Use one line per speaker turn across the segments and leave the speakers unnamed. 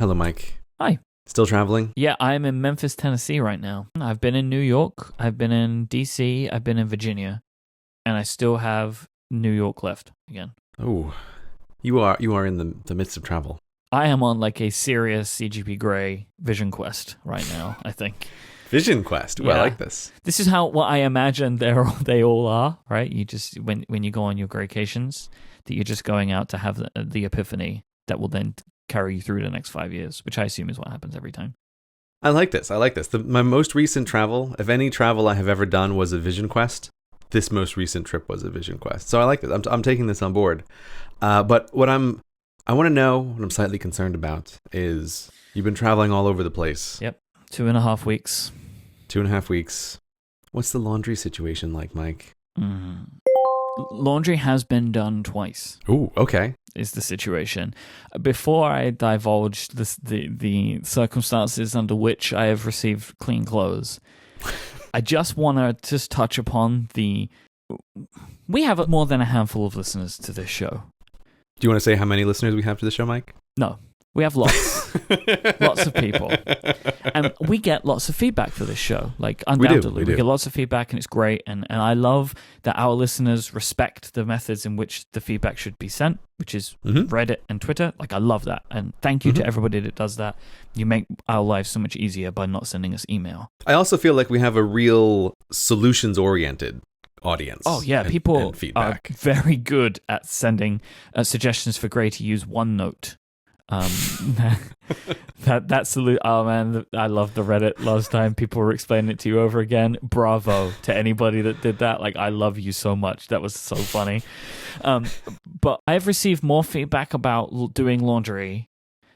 Hello, Myke.
Hi.
Still traveling?
Yeah, I'm in Memphis, Tennessee right now. I've been in New York, I've been in DC, I've been in Virginia, and I still have New York left again.
Oh, you are in the midst of travel.
I am on like a serious CGP Grey vision quest right now, I think.
Vision quest. Well, I like this.
This is what I imagine they all are, right? You just when you go on your greycations, that you're just going out to have the epiphany that will then carry you through the next 5 years, which I assume is what happens every time.
I like this. My most recent travel, if any travel I have ever done, was a vision quest. This most recent trip was a vision quest. So I like this. I'm taking this on board. But I want to know, what I'm slightly concerned about is you've been traveling all over the place.
Yep. 2.5 weeks.
2.5 weeks. What's the laundry situation like, Myke?
Laundry has been done twice.
Ooh, okay.
Is the situation. Before I divulge the circumstances under which I have received clean clothes, I just want to just touch upon we have more than a handful of listeners to this show.
Do you want to say how many listeners we have to the show, Myke?
No, we have lots. Lots of people. And we get lots of feedback for this show. Like, undoubtedly. We get lots of feedback, and it's great. And I love that our listeners respect the methods in which the feedback should be sent, which is Reddit and Twitter. Like, I love that. And thank you to everybody that does that. You make our lives so much easier by not sending us email.
I also feel like we have a real solutions-oriented audience.
Oh, yeah. People
and feedback.
Are very good at sending suggestions for Gray to use OneNote. That salute. Oh man, I love the Reddit last time. People were explaining it to you over again. Bravo to anybody that did that. Like, I love you so much. That was so funny. But I've received more feedback about doing laundry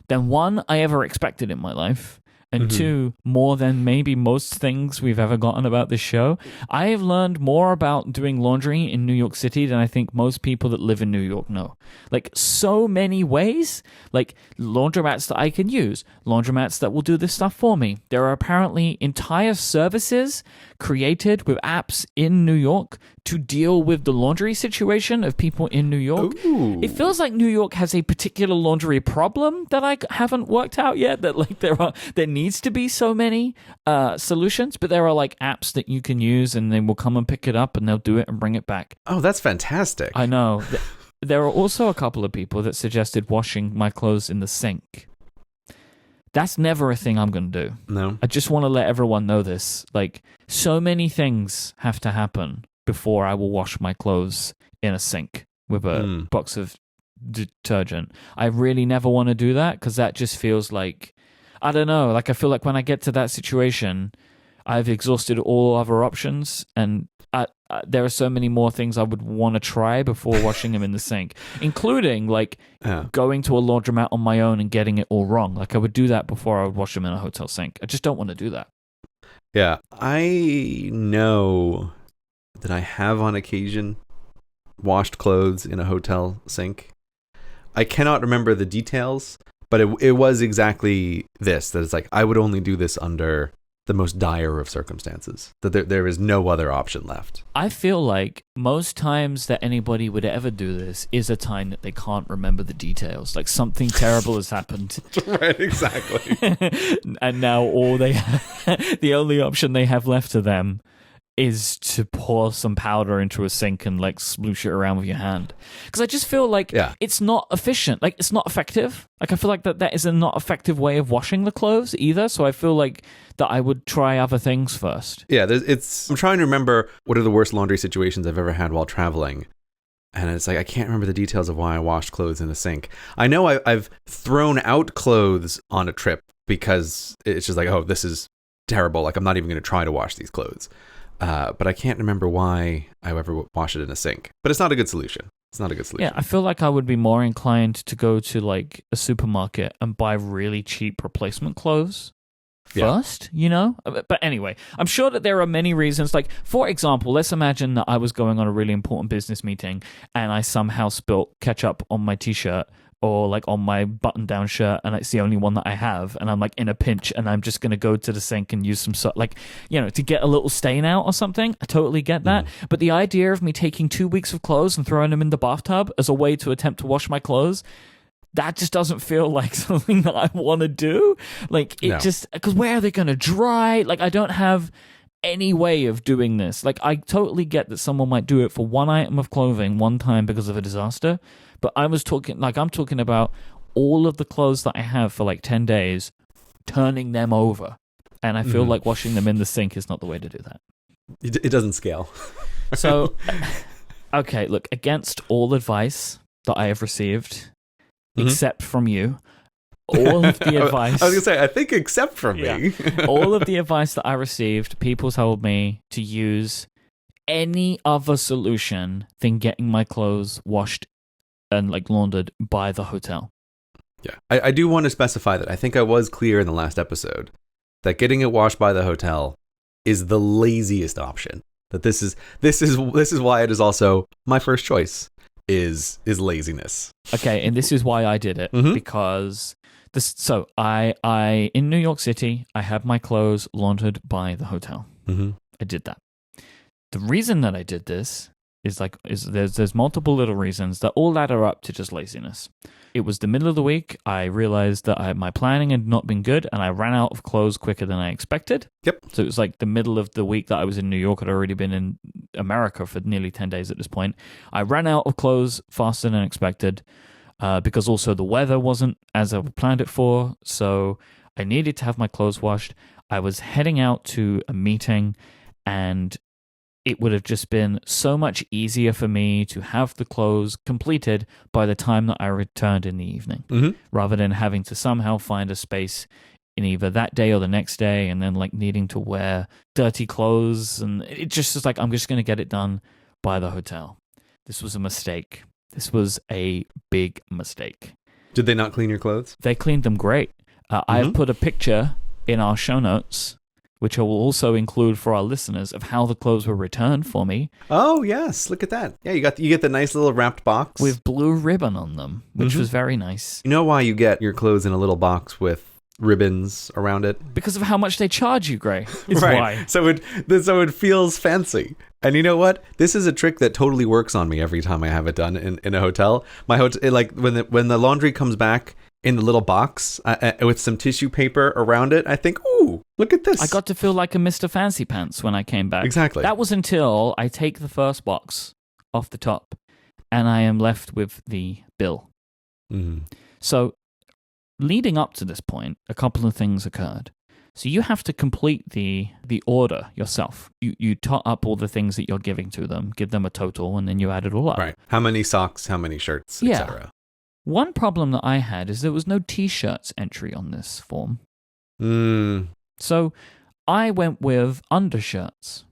than one I ever expected in my life. And two, more than maybe most things we've ever gotten about this show. I have learned more about doing laundry in New York City than I think most people that live in New York know. Like, so many ways. Like, laundromats that I can use. Laundromats that will do this stuff for me. There are apparently entire services created with apps in New York to deal with the laundry situation of people in New York.
Ooh.
It feels like New York has a particular laundry problem that I haven't worked out yet. That like there needs to be so many solutions, but there are like apps that you can use, and they will come and pick it up, and they'll do it and bring it back.
Oh, that's fantastic!
I know. There are also a couple of people that suggested washing my clothes in the sink. That's never a thing I'm going to do.
No.
I just want to let everyone know this. Like, so many things have to happen before I will wash my clothes in a sink with a box of detergent. I really never want to do that, because that just feels like, I don't know, like I feel like when I get to that situation, I've exhausted all other options, and there are so many more things I would want to try before washing them in the sink, including like going to a laundromat on my own and getting it all wrong. Like, I would do that before I would wash them in a hotel sink. I just don't want to do that.
Yeah, I know that I have on occasion washed clothes in a hotel sink. I cannot remember the details, but it was exactly this, that it's like I would only do this under the most dire of circumstances, that there is no other option left.
I feel like most times that anybody would ever do this is a time that they can't remember the details. Like, something terrible has happened.
Right, exactly.
And now the only option they have left to them is to pour some powder into a sink and like sploosh it around with your hand. Because I just feel like it's not efficient. Like, it's not effective. Like, I feel like that is a not effective way of washing the clothes either. So I feel like that I would try other things first.
Yeah, I'm trying to remember what are the worst laundry situations I've ever had while traveling. And it's like, I can't remember the details of why I washed clothes in a sink. I know I've thrown out clothes on a trip because it's just like, oh, this is terrible. Like, I'm not even going to try to wash these clothes. But I can't remember why I ever wash it in a sink. But it's not a good solution. Yeah,
I feel like I would be more inclined to go to like a supermarket and buy really cheap replacement clothes first, you know? But anyway, I'm sure that there are many reasons. Like, for example, let's imagine that I was going on a really important business meeting and I somehow spilt ketchup on my t-shirt or like on my button-down shirt, and it's the only one that I have, and I'm like in a pinch, and I'm just gonna go to the sink and use some to get a little stain out or something. I totally get that. But the idea of me taking 2 weeks of clothes and throwing them in the bathtub as a way to attempt to wash my clothes, that just doesn't feel like something that I want to do. Like, it just, because where are they going to dry? Like, I don't have any way of doing this. Like, I totally get that someone might do it for one item of clothing one time because of a disaster, but I'm talking about all of the clothes that I have for like 10 days, turning them over. And I feel like washing them in the sink is not the way to do that.
It doesn't scale.
So, okay, look, against all advice that I have received, except from you, all of the advice...
I was going to say, I think except from me.
All of the advice that I received, people told me to use any other solution than getting my clothes washed and like laundered by the hotel.
Yeah, I do want to specify that I think I was clear in the last episode that getting it washed by the hotel is the laziest option. That this is why it is also my first choice is laziness.
Okay, and this is why I did it because I in New York City I had my clothes laundered by the hotel. I did that. The reason that I did this is there's multiple little reasons that all ladder up to just laziness. It was the middle of the week. I realized that my planning had not been good, and I ran out of clothes quicker than I expected.
Yep.
So it was like the middle of the week that I was in New York. I'd already been in America for nearly 10 days at this point. I ran out of clothes faster than expected because also the weather wasn't as I planned it for. So I needed to have my clothes washed. I was heading out to a meeting, and it would have just been so much easier for me to have the clothes completed by the time that I returned in the evening, rather than having to somehow find a space in either that day or the next day, and then like needing to wear dirty clothes. And it just is like, I'm just going to get it done by the hotel. This was a mistake. This was a big mistake.
Did they not clean your clothes?
They cleaned them great. I've put a picture in our show notes, which I will also include for our listeners, of how the clothes were returned for me.
Oh, yes. Look at that. Yeah, you get the nice little wrapped box.
With blue ribbon on them, which was very nice.
You know why you get your clothes in a little box with ribbons around it?
Because of how much they charge you, Gray. Is
right.
why.
So it feels fancy. And you know what? This is a trick that totally works on me every time I have it done in a hotel. My hotel, like when the laundry comes back in the little box with some tissue paper around it, I think, ooh, look at this.
I got to feel like a Mr. Fancy Pants when I came back.
Exactly.
That was until I take the first box off the top and I am left with the bill. So leading up to this point, a couple of things occurred. So you have to complete the order yourself. You tot up all the things that you're giving to them, give them a total, and then you add it all up.
Right. How many socks, how many shirts, etc.
One problem that I had is there was no T-shirts entry on this form. So I went with undershirts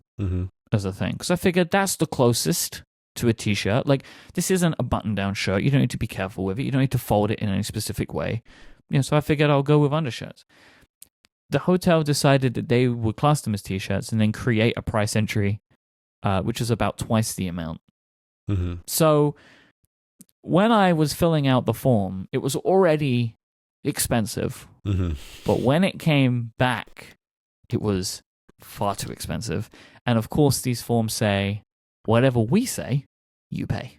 as a thing, because I figured that's the closest to a T-shirt. Like, this isn't a button-down shirt. You don't need to be careful with it. You don't need to fold it in any specific way. So I figured I'll go with undershirts. The hotel decided that they would class them as T-shirts and then create a price entry, which is about twice the amount. So when I was filling out the form, it was already expensive. But when it came back, it was far too expensive. And of course, these forms say, whatever we say, you pay,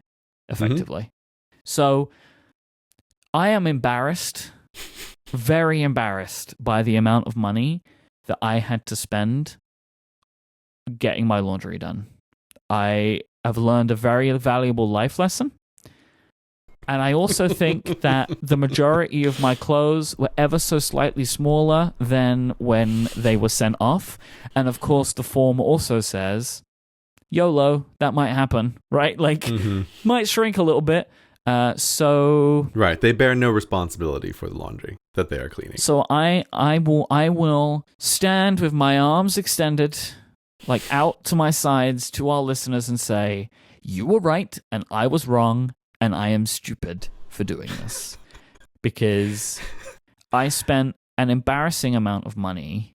effectively. So I am embarrassed, very embarrassed by the amount of money that I had to spend getting my laundry done. I have learned a very valuable life lesson. And I also think that the majority of my clothes were ever so slightly smaller than when they were sent off. And of course, the form also says, YOLO, that might happen, right? Like, might shrink a little bit. So
right, they bear no responsibility for the laundry that they are cleaning.
So I will stand with my arms extended, like out to my sides, to our listeners, and say, you were right and I was wrong. And I am stupid for doing this because I spent an embarrassing amount of money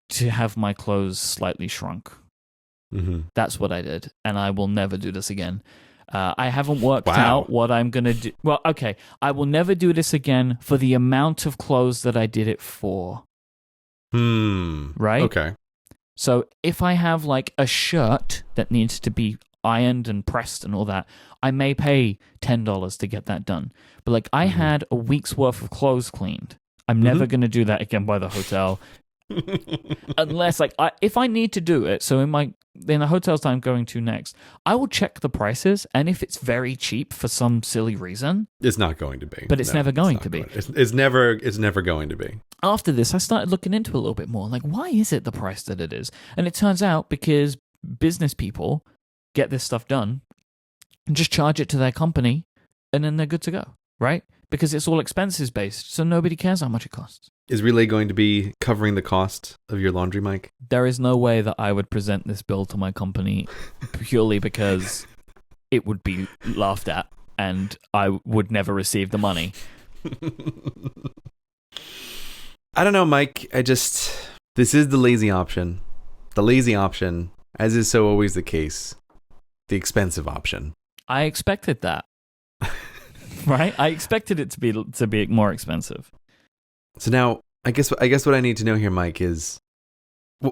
to have my clothes slightly shrunk. That's what I did. And I will never do this again. I haven't worked out what I'm going to do. Well, okay. I will never do this again for the amount of clothes that I did it for. Right?
Okay.
So if I have like a shirt that needs to be ironed and pressed and all that, I may pay $10 to get that done. But like I had a week's worth of clothes cleaned. I'm never going to do that again by the hotel. Unless like if I need to do it, so in the hotels that I'm going to next, I will check the prices, and if it's very cheap for some silly reason,
it's not going to be.
But it's never going to be.
It's never going to be.
After this, I started looking into it a little bit more. Like, why is it the price that it is? And it turns out because business people get this stuff done and just charge it to their company, and then they're good to go, right? Because it's all expenses based, so nobody cares how much it costs.
Is Relay going to be covering the cost of your laundry, Myke?
There is no way that I would present this bill to my company purely because it would be laughed at and I would never receive the money.
I don't know, Myke. This is the lazy option. The lazy option, as is so always the case. The expensive option.
I expected that. Right? I expected it to be more expensive.
So now, I guess what I need to know here, Myke, is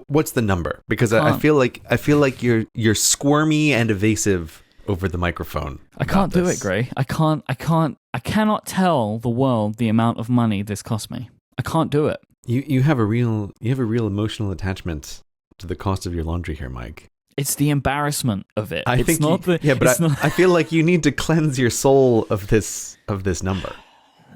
what's the number? Because I feel like you're squirmy and evasive over the microphone.
I can't do it, Gray. I cannot tell the world the amount of money this cost me. I can't do it.
You have a real emotional attachment to the cost of your laundry here, Myke.
It's the embarrassment of it.
I feel like you need to cleanse your soul of this number.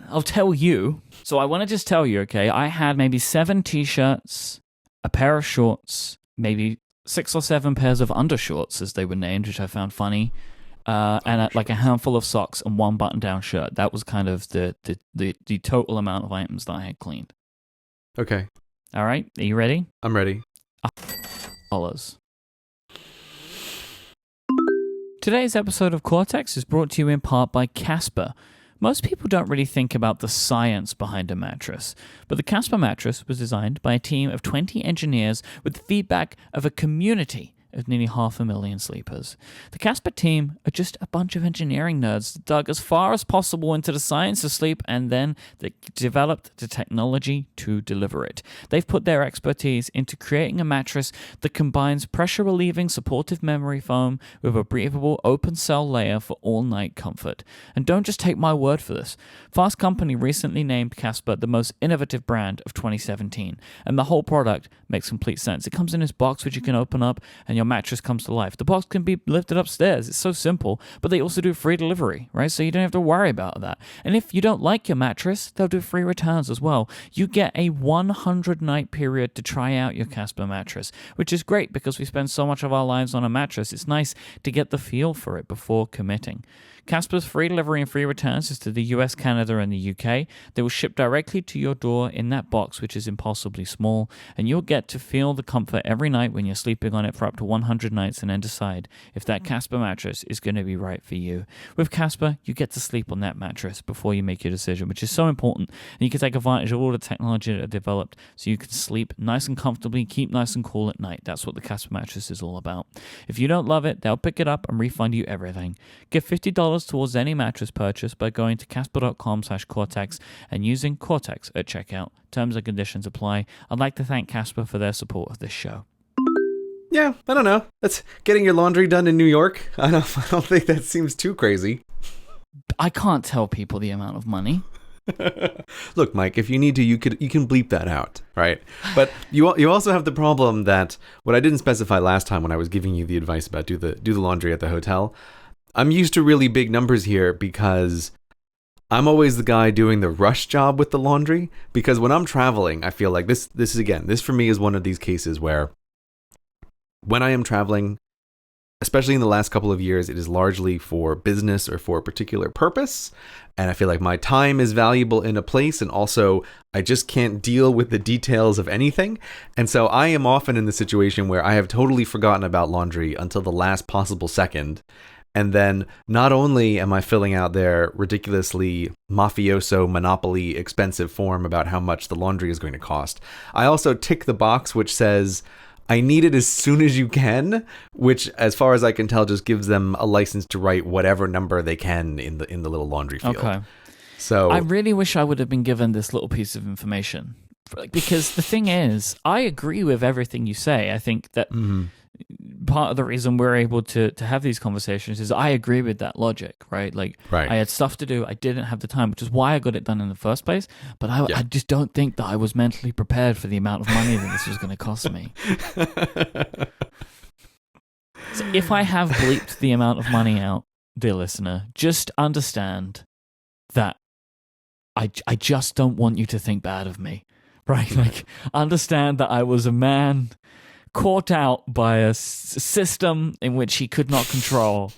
I'll tell you. So I want to just tell you, okay? I had maybe 7 t-shirts, a pair of shorts, maybe 6 or 7 pairs of undershorts, as they were named, which I found funny, and like a handful of socks and 1 button-down shirt. That was kind of the total amount of items that I had cleaned.
Okay.
All right. Are you ready?
I'm ready.
$1. Today's episode of Cortex is brought to you in part by Casper. Most people don't really think about the science behind a mattress, but the Casper mattress was designed by a team of 20 engineers with the feedback of a community of nearly 500,000 sleepers. The Casper team are just a bunch of engineering nerds that dug as far as possible into the science of sleep, and then they developed the technology to deliver it. They've put their expertise into creating a mattress that combines pressure-relieving supportive memory foam with a breathable open cell layer for all-night comfort. And don't just take my word for this. Fast Company recently named Casper the most innovative brand of 2017, and the whole product makes complete sense. It comes in this box which you can open up, and your mattress comes to life. The box can be lifted upstairs. It's so simple, but they also do free delivery, right? So you don't have to worry about that. And if you don't like your mattress, they'll do free returns as well. You get a 100-night period to try out your Casper mattress, which is great because we spend so much of our lives on a mattress. It's nice to get the feel for it before committing. Casper's free delivery and free returns is to the US, Canada, and the UK. They will ship directly to your door in that box, which is impossibly small, and you'll get to feel the comfort every night when you're sleeping on it for up to 100 nights and then decide if that Casper mattress is going to be right for you. With Casper, you get to sleep on that mattress before you make your decision, which is so important, and you can take advantage of all the technology that are developed so you can sleep nice and comfortably, keep nice and cool at night. That's what the Casper mattress is all about. If you don't love it, they'll pick it up and refund you everything. Get $50 towards any mattress purchase by going to casper.com/Cortex and using Cortex at checkout. Terms and conditions apply. I'd like to thank Casper for their support of this show.
Yeah, I don't know. That's getting your laundry done in New York. I don't think that seems too crazy.
I can't tell people the amount of money.
Look, Myke, if you need to, you can bleep that out, right? But you also have the problem that what I didn't specify last time when I was giving you the advice about do the laundry at the hotel. I'm used to really big numbers here because I'm always the guy doing the rush job with the laundry. Because when I'm traveling, I feel like this for me is one of these cases where when I am traveling, especially in the last couple of years, it is largely for business or for a particular purpose. And I feel like my time is valuable in a place, and also I just can't deal with the details of anything. And so I am often in the situation where I have totally forgotten about laundry until the last possible second. And then not only am I filling out their ridiculously mafioso monopoly expensive form about how much the laundry is going to cost, I also tick the box which says, I need it as soon as you can, which, as far as I can tell, just gives them a license to write whatever number they can in the little laundry field. Okay. So
I really wish I would have been given this little piece of information. Because the thing is, I agree with everything you say. I think that part of the reason we're able to have these conversations is I agree with that logic, right? Like,
Right.
I had stuff to do, I didn't have the time, which is why I got it done in the first place. But
Yeah.
I just don't think that I was mentally prepared for the amount of money that this was going to cost me. So if I have bleeped the amount of money out, dear listener, just understand that I just don't want you to think bad of me, right? Like, understand that I was a man caught out by a system in which he could not control,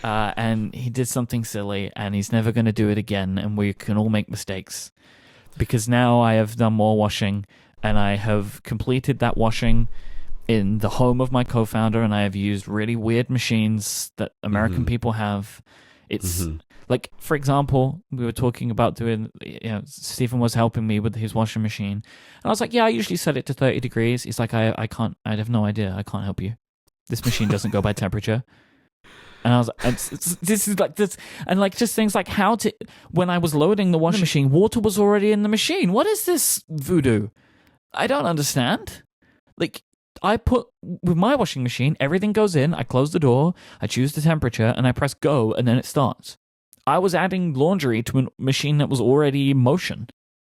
and he did something silly, and he's never going to do it again, and we can all make mistakes. Because now I have done more washing, and I have completed that washing in the home of my co-founder, and I have used really weird machines that American people have. It's like, for example, we were talking about doing, Stephen was helping me with his washing machine. And I was like, yeah, I usually set it to 30 degrees. He's like, I can't, I have no idea. I can't help you. This machine doesn't go by temperature. And I was like, this is like this. And like, just things like when I was loading the washing machine, water was already in the machine. What is this voodoo? I don't understand. Like, with my washing machine, everything goes in, I close the door, I choose the temperature, and I press go, and then it starts. I was adding laundry to a machine that was already in motion.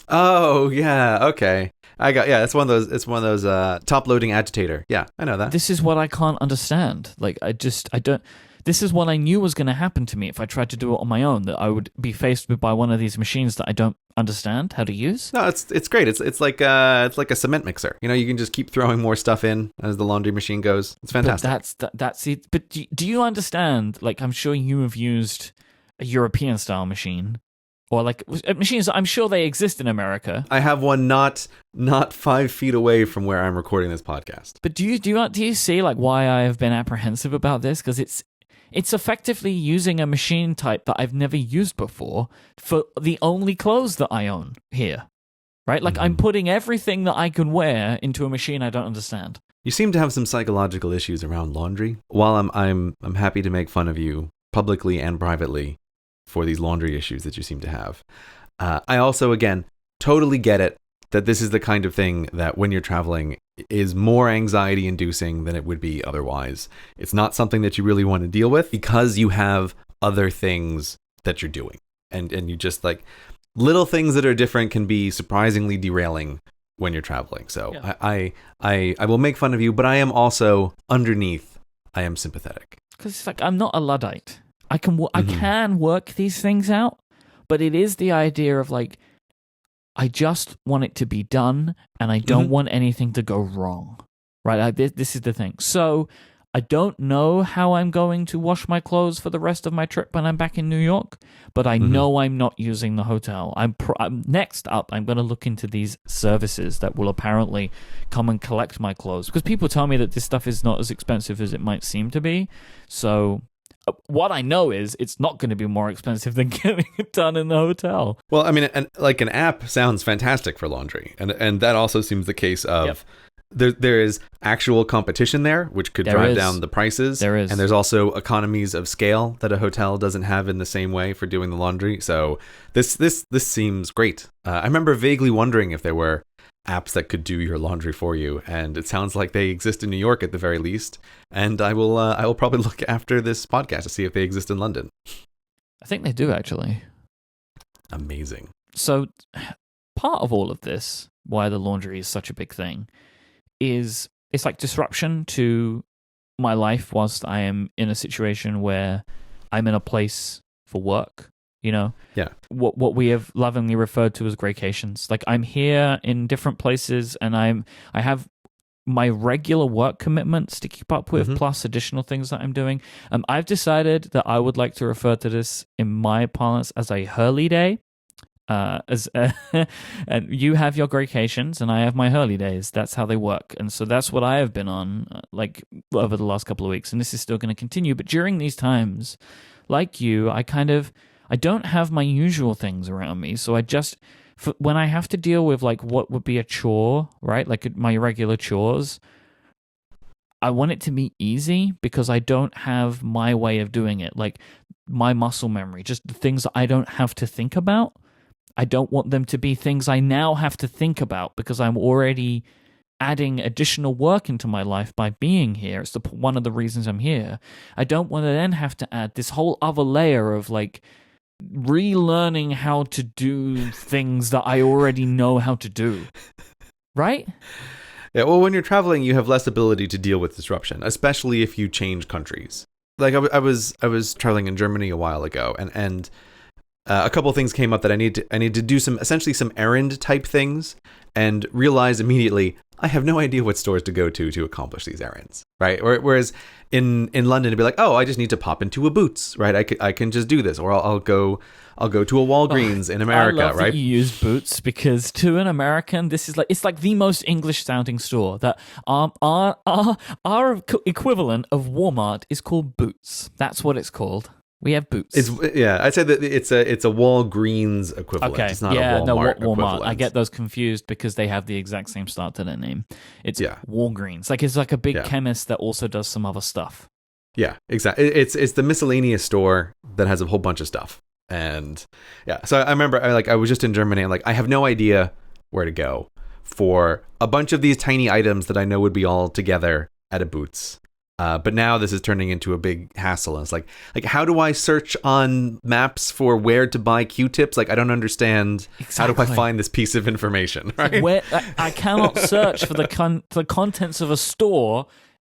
Oh, yeah, okay. It's one of those top loading agitator. Yeah, I know that.
This is what I can't understand. Like, I don't. This is what I knew was going to happen to me if I tried to do it on my own, that I would be faced by one of these machines that I don't understand how to use.
No, it's great. It's like a cement mixer. You can just keep throwing more stuff in as the laundry machine goes. It's fantastic.
But that's it. But do you understand? Like, I'm sure you have used a European style machine, or like machines. I'm sure they exist in America.
I have one not 5 feet away from where I'm recording this podcast.
But do you see like why I have been apprehensive about this? Because it's effectively using a machine type that I've never used before for the only clothes that I own here, right? Like, I'm putting everything that I can wear into a machine I don't understand.
You seem to have some psychological issues around laundry. While I'm happy to make fun of you publicly and privately for these laundry issues that you seem to have, I also, again, totally get it that this is the kind of thing that when you're traveling is more anxiety inducing than it would be otherwise. It's not something that you really want to deal with because you have other things that you're doing. And you just, like, little things that are different can be surprisingly derailing when you're traveling. So yeah. I will make fun of you, but I am also, underneath, I am sympathetic.
Because it's like, I'm not a Luddite. I can work these things out, but it is the idea of, like, I just want it to be done, and I don't want anything to go wrong, right? This is the thing. So I don't know how I'm going to wash my clothes for the rest of my trip when I'm back in New York, but I know I'm not using the hotel. Next up, I'm going to look into these services that will apparently come and collect my clothes, because people tell me that this stuff is not as expensive as it might seem to be. So what I know is it's not going to be more expensive than getting it done in the hotel.
Well, I mean, an app sounds fantastic for laundry, and that also seems the case of there is actual competition there, which could drive down the prices.
There is,
and there's also economies of scale that a hotel doesn't have in the same way for doing the laundry. So this seems great. I remember vaguely wondering if there were apps that could do your laundry for you, and it sounds like they exist in New York at the very least. And I will probably look after this podcast to see if they exist in London.
I think they do, actually.
Amazing.
So part of all of this, why the laundry is such a big thing, is it's like disruption to my life whilst I am in a situation where I'm in a place for work.
Yeah.
What we have lovingly referred to as greycations. Like, I'm here in different places, and I have my regular work commitments to keep up with, plus additional things that I'm doing. I've decided that I would like to refer to this in my parlance as a Hurley day. And you have your greycations, and I have my Hurley days. That's how they work, and so that's what I have been on, like, over the last couple of weeks, and this is still going to continue. But during these times, like you, I don't have my usual things around me, so when I have to deal with, like, what would be a chore, right? Like my regular chores, I want it to be easy because I don't have my way of doing it. Like, my muscle memory, just the things that I don't have to think about. I don't want them to be things I now have to think about because I'm already adding additional work into my life by being here. It's one of the reasons I'm here. I don't want to then have to add this whole other layer of like relearning how to do things that I already know how to do. Right?
Yeah, well, when you're traveling, you have less ability to deal with disruption, especially if you change countries. Like I was traveling in Germany a while ago, and a couple of things came up that I need to do some errand type things, and realize immediately I have no idea what stores to go to accomplish these errands, right? Whereas in London, it'd be like, oh, I just need to pop into a Boots, right? I can just do this, or I'll go to a Walgreens in America,
I love
right?
that you use Boots, because to an American, this is it's like the most English sounding store. That our equivalent of Walmart is called Boots. That's what it's called. We have Boots.
I'd say that it's a Walgreens equivalent.
Okay,
It's not a Walmart equivalent.
I get those confused because they have the exact same start to their name. It's Walgreens. It's like a big chemist that also does some other stuff.
Yeah, exactly. It's the miscellaneous store that has a whole bunch of stuff. And yeah, so I remember I was just in Germany, and like I have no idea where to go for a bunch of these tiny items that I know would be all together at a Boots. But now this is turning into a big hassle. And it's like how do I search on maps for where to buy Q-tips? Like, I don't understand. Exactly. How do I find this piece of information? Right?
Where I cannot search for the contents of a store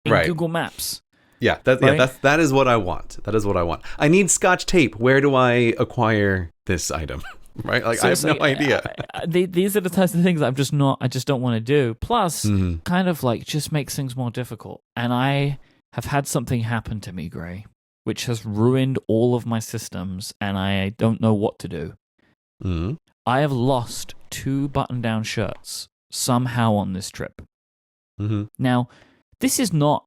in Google Maps.
Yeah, that is what I want. That is what I want. I need Scotch tape. Where do I acquire this item? Right? Like, I have no idea.
These are the types of things I just don't want to do. Plus, kind of like just makes things more difficult. And I have had something happen to me, Gray, which has ruined all of my systems, and I don't know what to do.
Mm-hmm.
I have lost 2 button-down shirts somehow on this trip.
Mm-hmm.
Now, this is not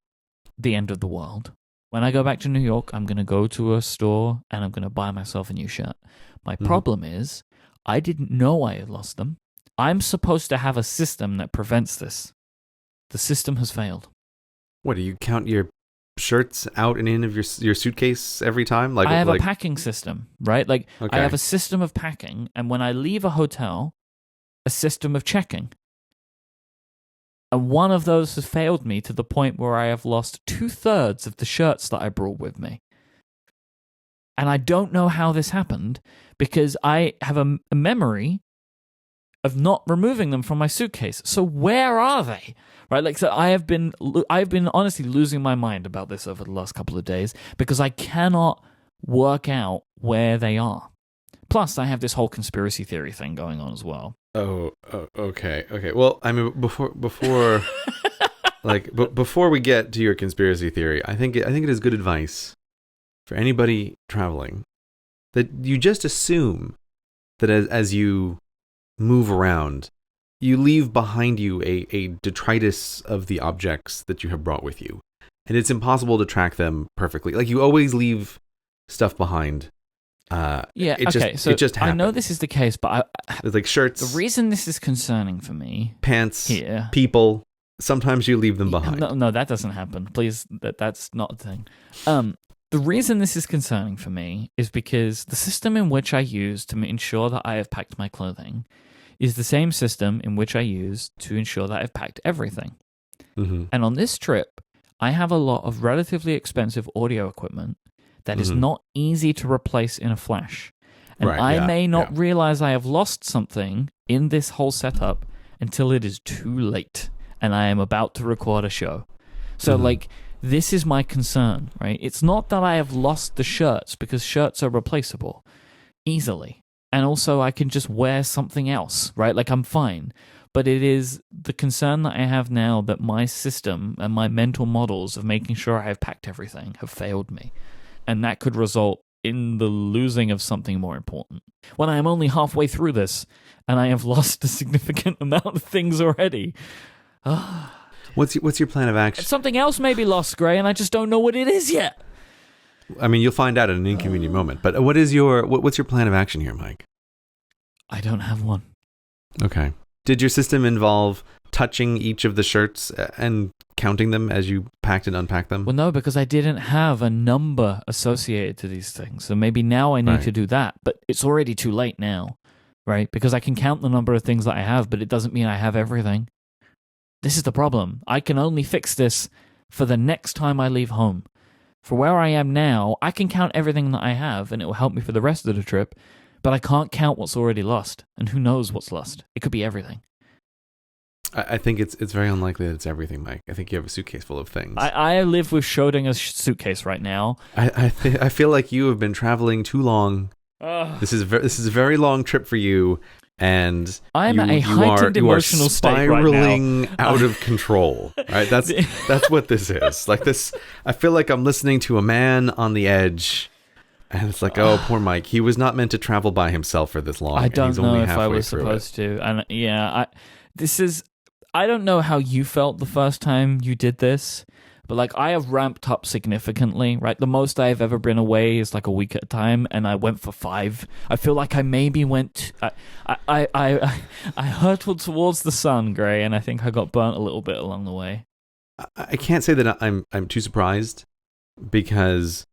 the end of the world. When I go back to New York, I'm going to go to a store and I'm going to buy myself a new shirt. My problem is, I didn't know I had lost them. I'm supposed to have a system that prevents this. The system has failed.
What, do you count your shirts out and in of your suitcase every time? Like,
I have a packing system, right? Like,
okay.
I have a system of packing, and when I leave a hotel, a system of checking. And one of those has failed me to the point where I have lost 2/3 of the shirts that I brought with me. And I don't know how this happened, because I have a memory of not removing them from my suitcase. So where are they? Right? Like, so I've been honestly losing my mind about this over the last couple of days, because I cannot work out where they are. Plus, I have this whole conspiracy theory thing going on as well.
Oh, okay. Well, I mean, before before we get to your conspiracy theory, I think it is good advice for anybody traveling that you just assume that as you move around, you leave behind you a detritus of the objects that you have brought with you, and it's impossible to track them perfectly. Like, you always leave stuff behind. It just happens.
I know this is the case, but
it's like shirts.
The reason this is concerning for me,
pants,
here,
people. Sometimes you leave them behind.
No, that doesn't happen. Please, that's not a thing. The reason this is concerning for me is because the system in which I use to ensure that I have packed my clothing is the same system in which I use to ensure that I've packed everything.
Mm-hmm.
And on this trip, I have a lot of relatively expensive audio equipment that is not easy to replace in a flash. And I may not realize I have lost something in this whole setup until it is too late and I am about to record a show. So, this is my concern, right? It's not that I have lost the shirts, because shirts are replaceable easily. And also, I can just wear something else, right? Like, I'm fine. But it is the concern that I have now that my system and my mental models of making sure I have packed everything have failed me. And that could result in the losing of something more important. When I am only halfway through this, and I have lost a significant amount of things already.
What's your plan of action?
Something else may be lost, Gray, and I just don't know what it is yet.
I mean, you'll find out at an inconvenient moment. But what's your plan of action here, Myke?
I don't have one.
Okay. Did your system involve touching each of the shirts and counting them as you packed and unpacked them?
Well, no, because I didn't have a number associated to these things. So maybe now I need to do that. But it's already too late now, right? Because I can count the number of things that I have, but it doesn't mean I have everything. This is the problem. I can only fix this for the next time I leave home. For where I am now, I can count everything that I have, and it will help me for the rest of the trip, but I can't count what's already lost, and who knows what's lost. It could be everything.
I think it's very unlikely that it's everything, Myke. I think you have a suitcase full of things.
I live with Schrodinger's suitcase right now.
I feel like you have been traveling too long. This is a very long trip for you, and
I'm at a heightened emotional state right now.
Spiraling out of control. Right? That's what this is. Like this, I feel like I'm listening to a man on the edge, and it's like, oh, poor Myke. He was not meant to travel by himself for this long.
I don't know if I was
through
supposed to, and yeah, I don't know how you felt the first time you did this, but like I have ramped up significantly, right? The most I've ever been away is like a week at a time, and I went for 5. I feel like I maybe went, I hurtled towards the sun, Gray, and I think I got burnt a little bit along the way.
I can't say that I'm too surprised, because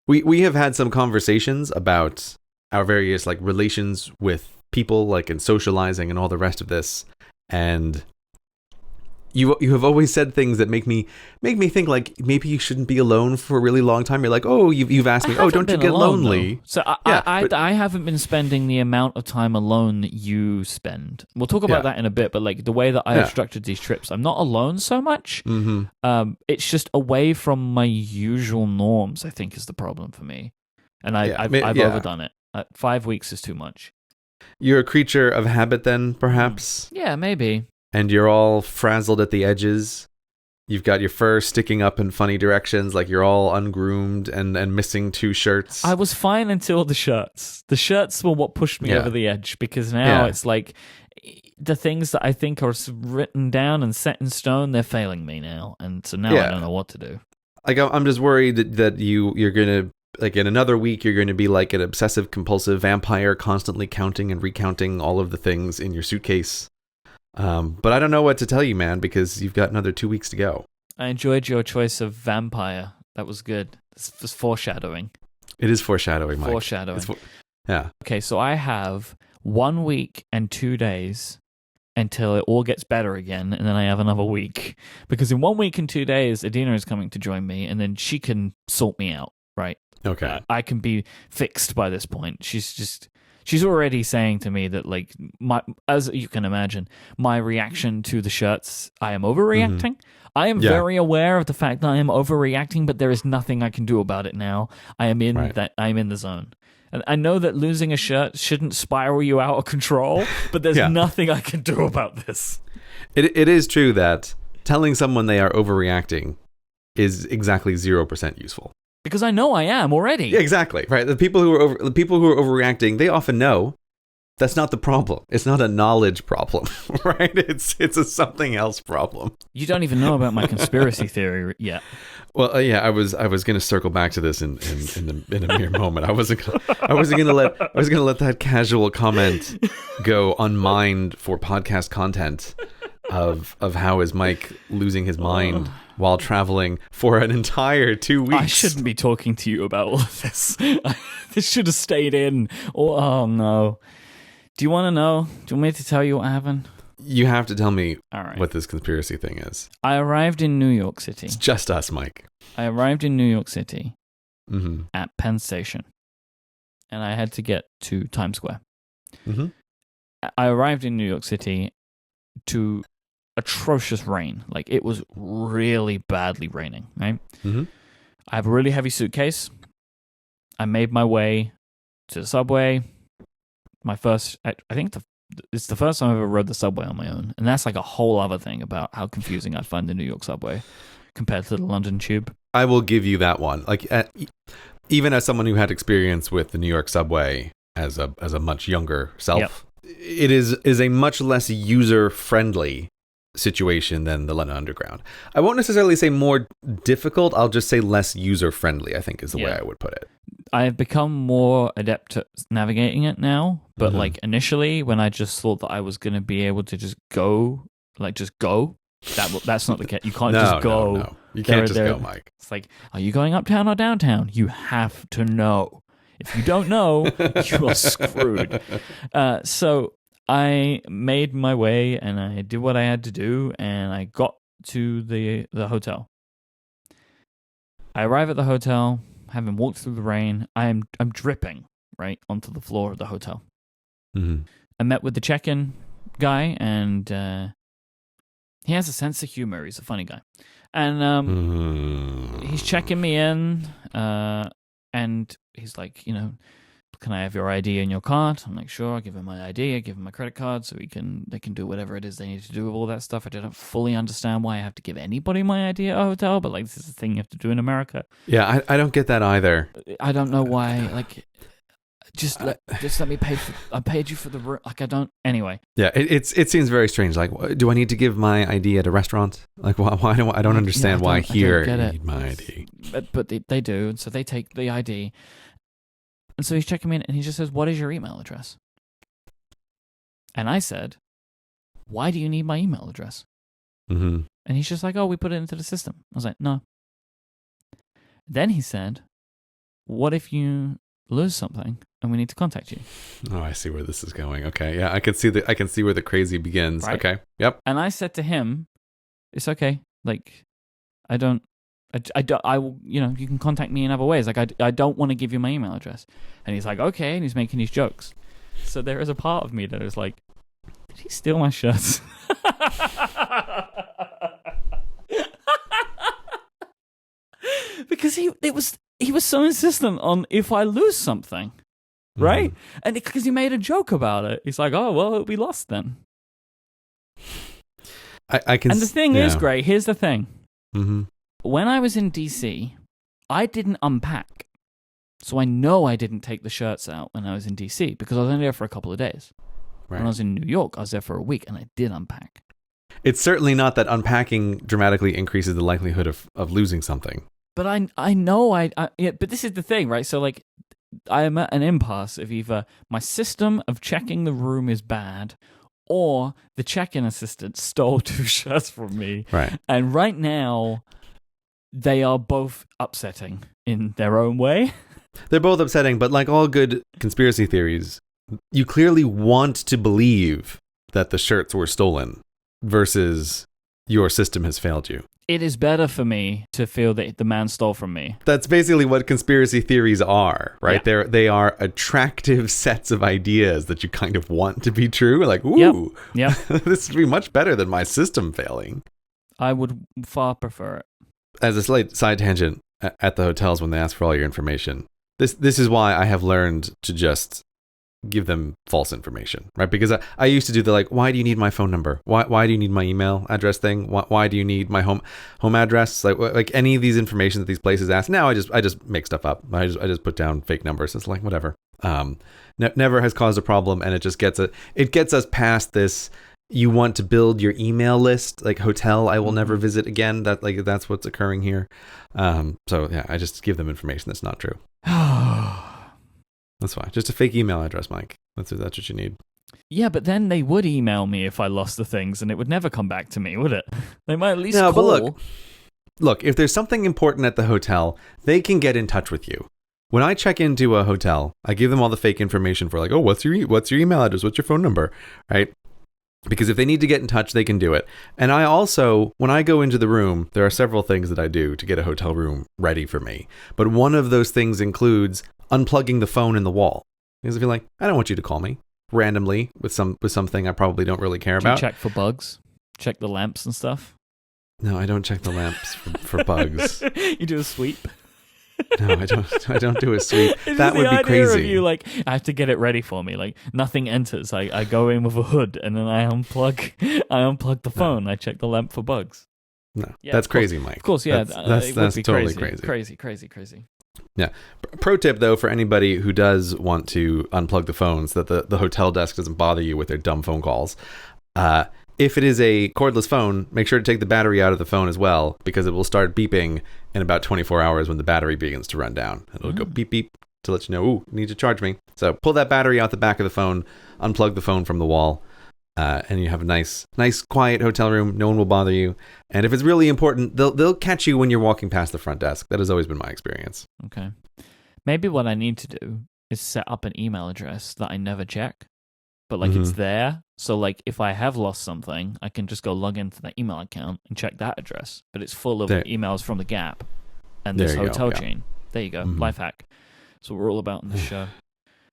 we have had some conversations about our various like relations with people, like in socializing and all the rest of this. And you have always said things that make me think like maybe you shouldn't be alone for a really long time. You're like, oh, you've asked me, oh, don't you get lonely?
Though. So I haven't been spending the amount of time alone that you spend. We'll talk about that in a bit, but like the way that I have structured these trips, I'm not alone so much.
Mm-hmm.
It's just away from my usual norms, I think, is the problem for me. And I've overdone it. 5 weeks is too much.
You're a creature of habit then, perhaps?
Yeah, maybe.
And you're all frazzled at the edges. You've got your fur sticking up in funny directions, like you're all ungroomed and missing 2 shirts.
I was fine until the shirts. The shirts were what pushed me over the edge, because now it's like the things that I think are written down and set in stone, they're failing me now. And so now I don't know what to do.
Like, I'm just worried that you're going to, like in another week, you're going to be like an obsessive compulsive vampire, constantly counting and recounting all of the things in your suitcase. But I don't know what to tell you, man, because you've got another 2 weeks to go.
I enjoyed your choice of vampire. That was good. This was foreshadowing.
It is foreshadowing, Myke.
Foreshadowing.
Yeah.
Okay, so I have 1 week and 2 days until it all gets better again, and then I have another week. Because in 1 week and 2 days, Adina is coming to join me, and then she can sort me out, right?
Okay.
I can be fixed by this point. She's already saying to me that, like, as you can imagine, my reaction to the shirts, I am overreacting. Mm-hmm. I am very aware of the fact that I am overreacting, but there is nothing I can do about it now. I am in I'm in the zone. And I know that losing a shirt shouldn't spiral you out of control, but there's nothing I can do about this.
It is true that telling someone they are overreacting is exactly 0% useful.
Because I know I am already.
Yeah, exactly. Right. The people who are overreacting, they often know that's not the problem. It's not a knowledge problem, right? It's a something else problem.
You don't even know about my conspiracy theory yet.
Well, I was going to circle back to this in a mere moment. I wasn't going to let that casual comment go unmined for podcast content of how is Myke losing his mind while traveling for an entire 2 weeks.
I shouldn't be talking to you about all of this. This should have stayed in. Oh no. Do you want to know? Do you want me to tell you what happened?
You have to tell me what this conspiracy thing is.
I arrived in New York City.
It's just us, Myke.
I arrived in New York City at Penn Station, and I had to get to Times Square. Mm-hmm. I arrived in New York City to atrocious rain. Like, it was really badly raining, right? Mm-hmm. I have a really heavy suitcase. I made my way to the subway. I think it's the first time I've ever rode the subway on my own. And that's like a whole other thing about how confusing I'd find the New York subway compared to the London tube.
I will give you that one. Like, even as someone who had experience with the New York subway as a much younger self, it is a much less user-friendly situation than the London Underground. I won't necessarily say more difficult, I'll just say less user-friendly, I think is the way I would put it.
I have become more adept at navigating it now, but like initially when I just thought that I was going to be able to just go, that's not the case. You can't just go.
No. You can't just go, Myke.
It's like, are you going uptown or downtown? You have to know. If you don't know, you are screwed. So I made my way and I did what I had to do, and I got to the hotel. I arrive at the hotel, having walked through the rain. I'm dripping right onto the floor of the hotel.
Mm-hmm.
I met with the check-in guy, and he has a sense of humor. He's a funny guy, and he's checking me in, and he's like, can I have your ID and your card? I'm like, sure. I give him my ID. I give him my credit card so they can do whatever it is they need to do with all that stuff. I don't fully understand why I have to give anybody my ID at a hotel, but like this is a thing you have to do in America.
Yeah, I don't get that either.
I don't know why. Like, just let me pay for. I paid you for the room. Like, I don't. Anyway.
Yeah, it seems very strange. Like, do I need to give my ID at a restaurant? Like, why don't I don't understand why here you need my ID?
But they do, and so they take the ID. And so he's checking me in, and he just says, "What is your email address?" And I said, "Why do you need my email address?"
Mm-hmm.
And he's just like, "Oh, we put it into the system." I was like, "No." Then he said, "What if you lose something and we need to contact you?"
Oh, I see where this is going. Okay, yeah, I can see where the crazy begins.
Right?
Okay, yep.
And I said to him, "It's okay. Like, I will, you can contact me in other ways. Like, I don't want to give you my email address." And he's like, "Okay," and he's making these jokes. So there is a part of me that is like, did he steal my shirts? Because he was so insistent on if I lose something, right? And because he made a joke about it, he's like, "Oh, well, it'll be lost then."
I can.
And the thing is, Gray, here's the thing.
Mm-hmm.
When I was in DC, I didn't unpack. So I know I didn't take the shirts out when I was in DC because I was only there for a couple of days.
Right.
When I was in New York, I was there for a week and I did unpack.
It's certainly not that unpacking dramatically increases the likelihood of losing something.
But I know but this is the thing, right? So like I am at an impasse of either my system of checking the room is bad or the check-in assistant stole 2 shirts from me.
Right.
And right now they are both upsetting in their own way.
They're both upsetting, but like all good conspiracy theories, you clearly want to believe that the shirts were stolen versus your system has failed you.
It is better for me to feel that the man stole from me. That's
basically what conspiracy theories are, right?
Yeah.
They are attractive sets of ideas that you kind of want to be true. Like, ooh,
yep.
This would be much better than my system failing.
I would far prefer it. As
a slight side tangent, at the hotels when they ask for all your information, this is why I have learned to just give them false information, right? Because I used to do the like, why do you need my phone number? Why do you need my email address thing? Why do you need my home address? Like any of these information that these places ask. Now I just make stuff up. I just put down fake numbers. It's like whatever. Never has caused a problem, and it just gets us past this. You want to build your email list, like hotel I will never visit again. That's what's occurring here. So yeah, I just give them information that's not true. That's fine. Just a fake email address, Myke. That's what you need.
Yeah, but then they would email me if I lost the things, and it would never come back to me, would it? They might at least call.
But look, if there's something important at the hotel, they can get in touch with you. When I check into a hotel, I give them all the fake information for like, oh, what's your email address? What's your phone number? Right? Because if they need to get in touch, they can do it. And I also, when I go into the room, there are several things that I do to get a hotel room ready for me. But one of those things includes unplugging the phone in the wall. Because if you're like, I don't want you to call me randomly with something I probably don't really care about.
Do you check for bugs? Check the lamps and stuff?
No, I don't check the lamps for bugs.
You do a sweep?
No, I don't do a sweep. That would be crazy.
The idea of you, like, I have to get it ready for me. Like, nothing enters. I go in with a hood and then I unplug the phone. I check the lamp for bugs.
No, yeah, that's crazy, Myke.
Of course, yeah.
That's totally crazy.
Crazy.
Yeah. Pro tip, though, for anybody who does want to unplug the phones, that the hotel desk doesn't bother you with their dumb phone calls. If it is a cordless phone, make sure to take the battery out of the phone as well, because it will start beeping in about 24 hours when the battery begins to run down. It'll go beep, beep to let you know, ooh, you need to charge me. So pull that battery out the back of the phone, unplug the phone from the wall, and you have a nice, quiet hotel room. No one will bother you. And if it's really important, they'll catch you when you're walking past the front desk. That has always been my experience.
Okay. Maybe what I need to do is set up an email address that I never check. but like it's there. So like if I have lost something, I can just go log into that email account and check that address. But it's full of emails from the Gap and this hotel chain. There you go. Life hack. That's what we're all about in this show.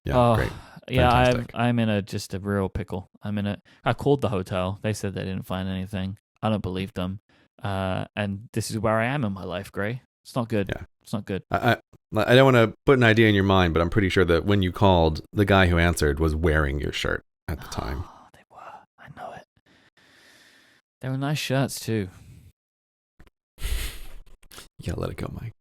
Great.
Yeah,
Fantastic.
I'm in just a real pickle. I called the hotel. They said they didn't find anything. I don't believe them. And this is where I am in my life, Gray. It's not good.
Yeah.
It's not good.
I don't want to put an idea in your mind, but I'm pretty sure that when you called, the guy who answered was wearing your shirt at the time.
Oh, they were. I know it. They were nice shirts too.
You gotta let it go, Myke.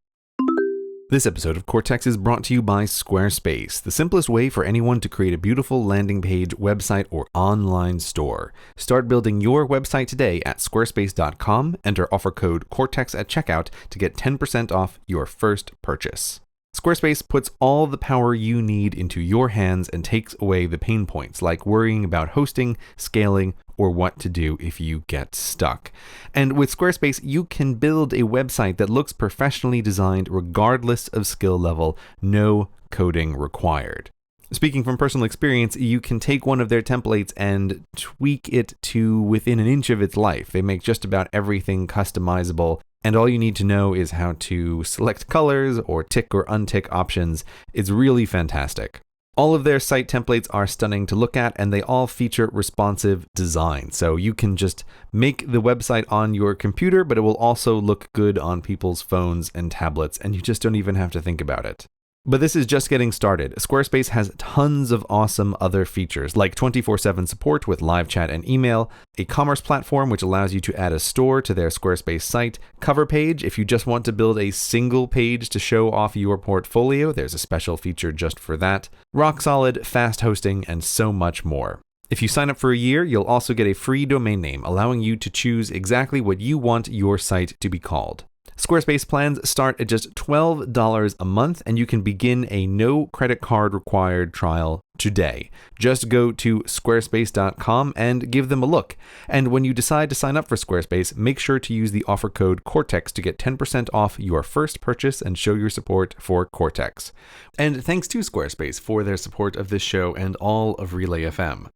This episode of Cortex is brought to you by Squarespace, the simplest way for anyone to create a beautiful landing page, website, or online store. Start building your website today at squarespace.com. Enter offer code Cortex at checkout to get 10% off your first purchase. Squarespace puts all the power you need into your hands and takes away the pain points like worrying about hosting, scaling, or what to do if you get stuck. And with Squarespace, you can build a website that looks professionally designed regardless of skill level, no coding required. Speaking from personal experience, you can take one of their templates and tweak it to within an inch of its life. They make just about everything customizable, and all you need to know is how to select colors or tick or untick options. It's really fantastic. All of their site templates are stunning to look at, and they all feature responsive design. So you can just make the website on your computer, but it will also look good on people's phones and tablets, and you just don't even have to think about it. But this is just getting started. Squarespace has tons of awesome other features, like 24/7 support with live chat and email, a commerce platform which allows you to add a store to their Squarespace site, cover page if you just want to build a single page to show off your portfolio, there's a special feature just for that, rock solid, fast hosting, and so much more. If you sign up for a year, you'll also get a free domain name, allowing you to choose exactly what you want your site to be called. Squarespace plans start at just $12 a month, and you can begin a no credit card required trial today. Just go to squarespace.com and give them a look. And when you decide to sign up for Squarespace, make sure to use the offer code Cortex to get 10% off your first purchase and show your support for Cortex. And thanks to Squarespace for their support of this show and all of Relay FM.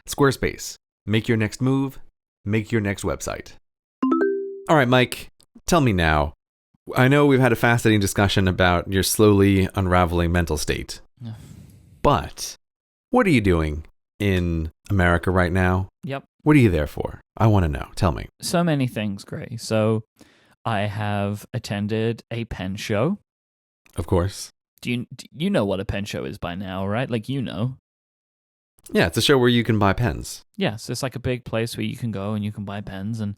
Squarespace, make your next move, make your next website. All right, Myke. Tell me now, I know we've had a fascinating discussion about your slowly unraveling mental state, but what are you doing in America right now?
Yep.
What are you there for? I want to know. Tell me.
So many things, Gray. So I have attended a pen show.
Of course.
Do you know what a pen show is by now, right? Like, you know.
Yeah, it's a show where you can buy pens.
Yeah, so it's like a big place where you can go and you can buy pens. And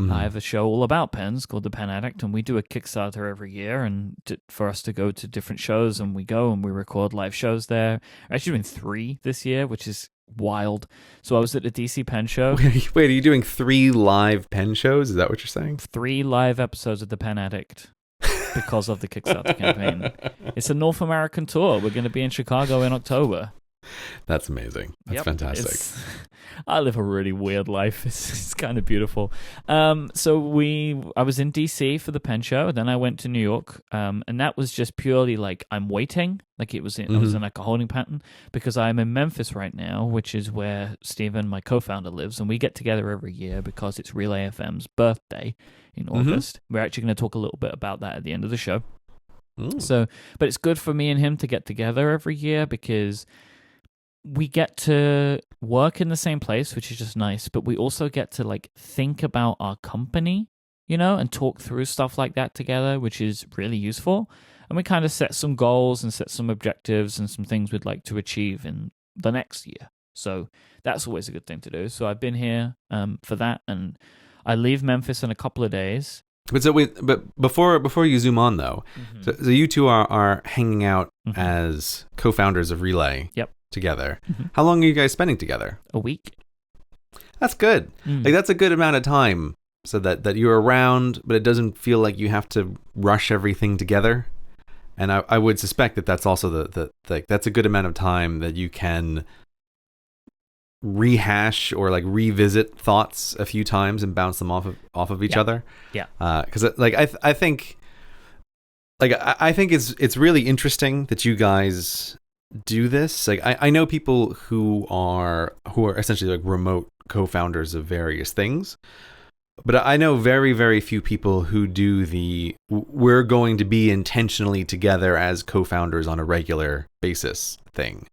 I have a show all about pens called The Pen Addict, and we do a Kickstarter every year and for us to go to different shows, and we go and we record live shows there. We're actually doing 3 this year, which is wild. So I was at the DC Pen Show.
Wait, are you doing 3 live pen shows? Is that what you're saying?
3 live episodes of The Pen Addict because of the Kickstarter campaign. It's a North American tour. We're going to be in Chicago in October.
That's amazing. That's fantastic.
I live a really weird life. It's kind of beautiful. I was in DC for the pen show, then I went to New York, and that was just purely like I'm waiting. Like I was in like a holding pattern because I'm in Memphis right now, which is where Steven, my co-founder, lives, and we get together every year because it's Relay FM's birthday in August. We're actually going to talk a little bit about that at the end of the show. So, but it's good for me and him to get together every year because we get to work in the same place, which is just nice, but we also get to like think about our company, you know, and talk through stuff like that together, which is really useful. And we kind of set some goals and set some objectives and some things we'd like to achieve in the next year. So that's always a good thing to do. So I've been here for that, and I leave Memphis in a couple of days.
But before you zoom on though, so you two are hanging out as co-founders of Relay.
Yep.
Together. How long are you guys spending together?
A week.
That's good. Like that's a good amount of time so that you're around, but it doesn't feel like you have to rush everything together. And I would suspect that that's also the that's a good amount of time that you can rehash or like revisit thoughts a few times and bounce them off of each other.
Yeah.
Because I think it's really interesting that you guys do this. Like I know people who are essentially like remote co-founders of various things, but I know very, very few people who do we're going to be intentionally together as co-founders on a regular basis thing.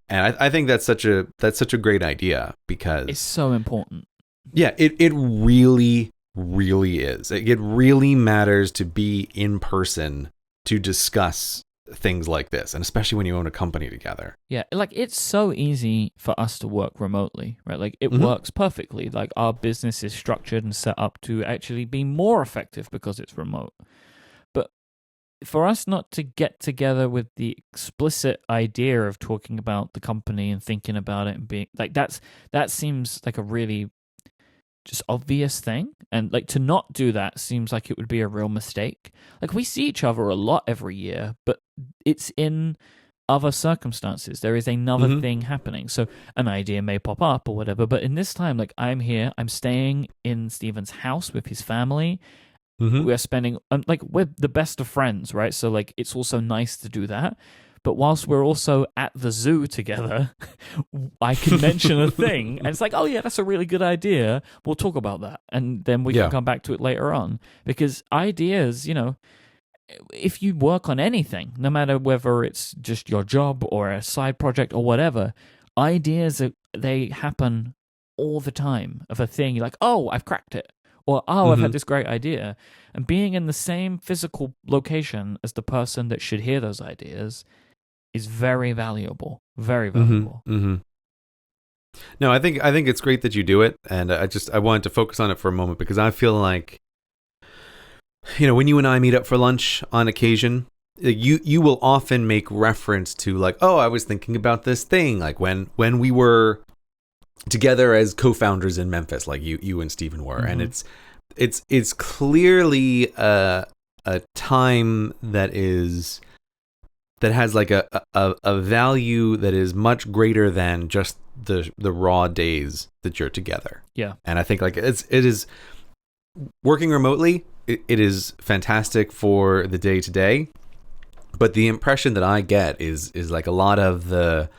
And I think that's such a great idea, because
It's so important.
yeah, it really, really is. It really matters to be in person to discuss things like this, and especially when you own a company together.
Yeah, like it's so easy for us to work remotely, right? Like it
Mhm.
works perfectly. Like our business is structured and set up to actually be more effective because it's remote. But for us not to get together with the explicit idea of talking about the company and thinking about it and being like that seems like a really just obvious thing, and like to not do that seems like it would be a real mistake. Like we see each other a lot every year, but it's in other circumstances. There is another
Mhm.
thing happening, so an idea may pop up or whatever, but in this time, like I'm here, I'm staying in Steven's house with his family.
Mhm.
We're spending like we're the best of friends, right? So like it's also nice to do that. But whilst we're also at the zoo together, I can mention a thing, and it's like, oh yeah, that's a really good idea. We'll talk about that, and then we
Yeah.
can come back to it later on. Because ideas, if you work on anything, no matter whether it's just your job or a side project or whatever, ideas they happen all the time of a thing. You're like, oh, I've cracked it. Or, oh, I've had
Mhm.
this great idea. And being in the same physical location as the person that should hear those ideas is very valuable. Very valuable.
Mhm. No, I think it's great that you do it, and I wanted to focus on it for a moment, because I feel like, when you and I meet up for lunch on occasion, you will often make reference to like, oh, I was thinking about this thing, like when we were together as co-founders in Memphis, like you and Steven were, and it's clearly a time that has like a value that is much greater than just the raw days that you're together.
Yeah.
And I think like it is working remotely. It is fantastic for the day to day, but the impression that I get is like a lot of the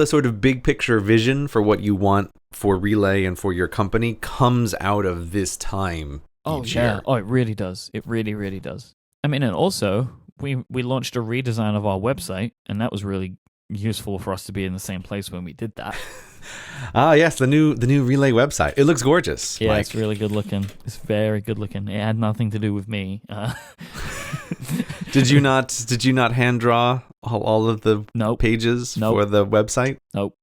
sort of big picture vision for what you want for Relay and for your company comes out of this time each year.
Oh, it really does. It really, really does. I mean, and also we launched a redesign of our website, and that was really useful for us to be in the same place when we did that.
Ah, yes, the new Relay website. It looks gorgeous.
Yeah,
Myke.
it's really good looking. It's very good looking. It had nothing to do with me.
Did you not hand draw all of the
Nope.
pages
Nope.
for the website?
Nope.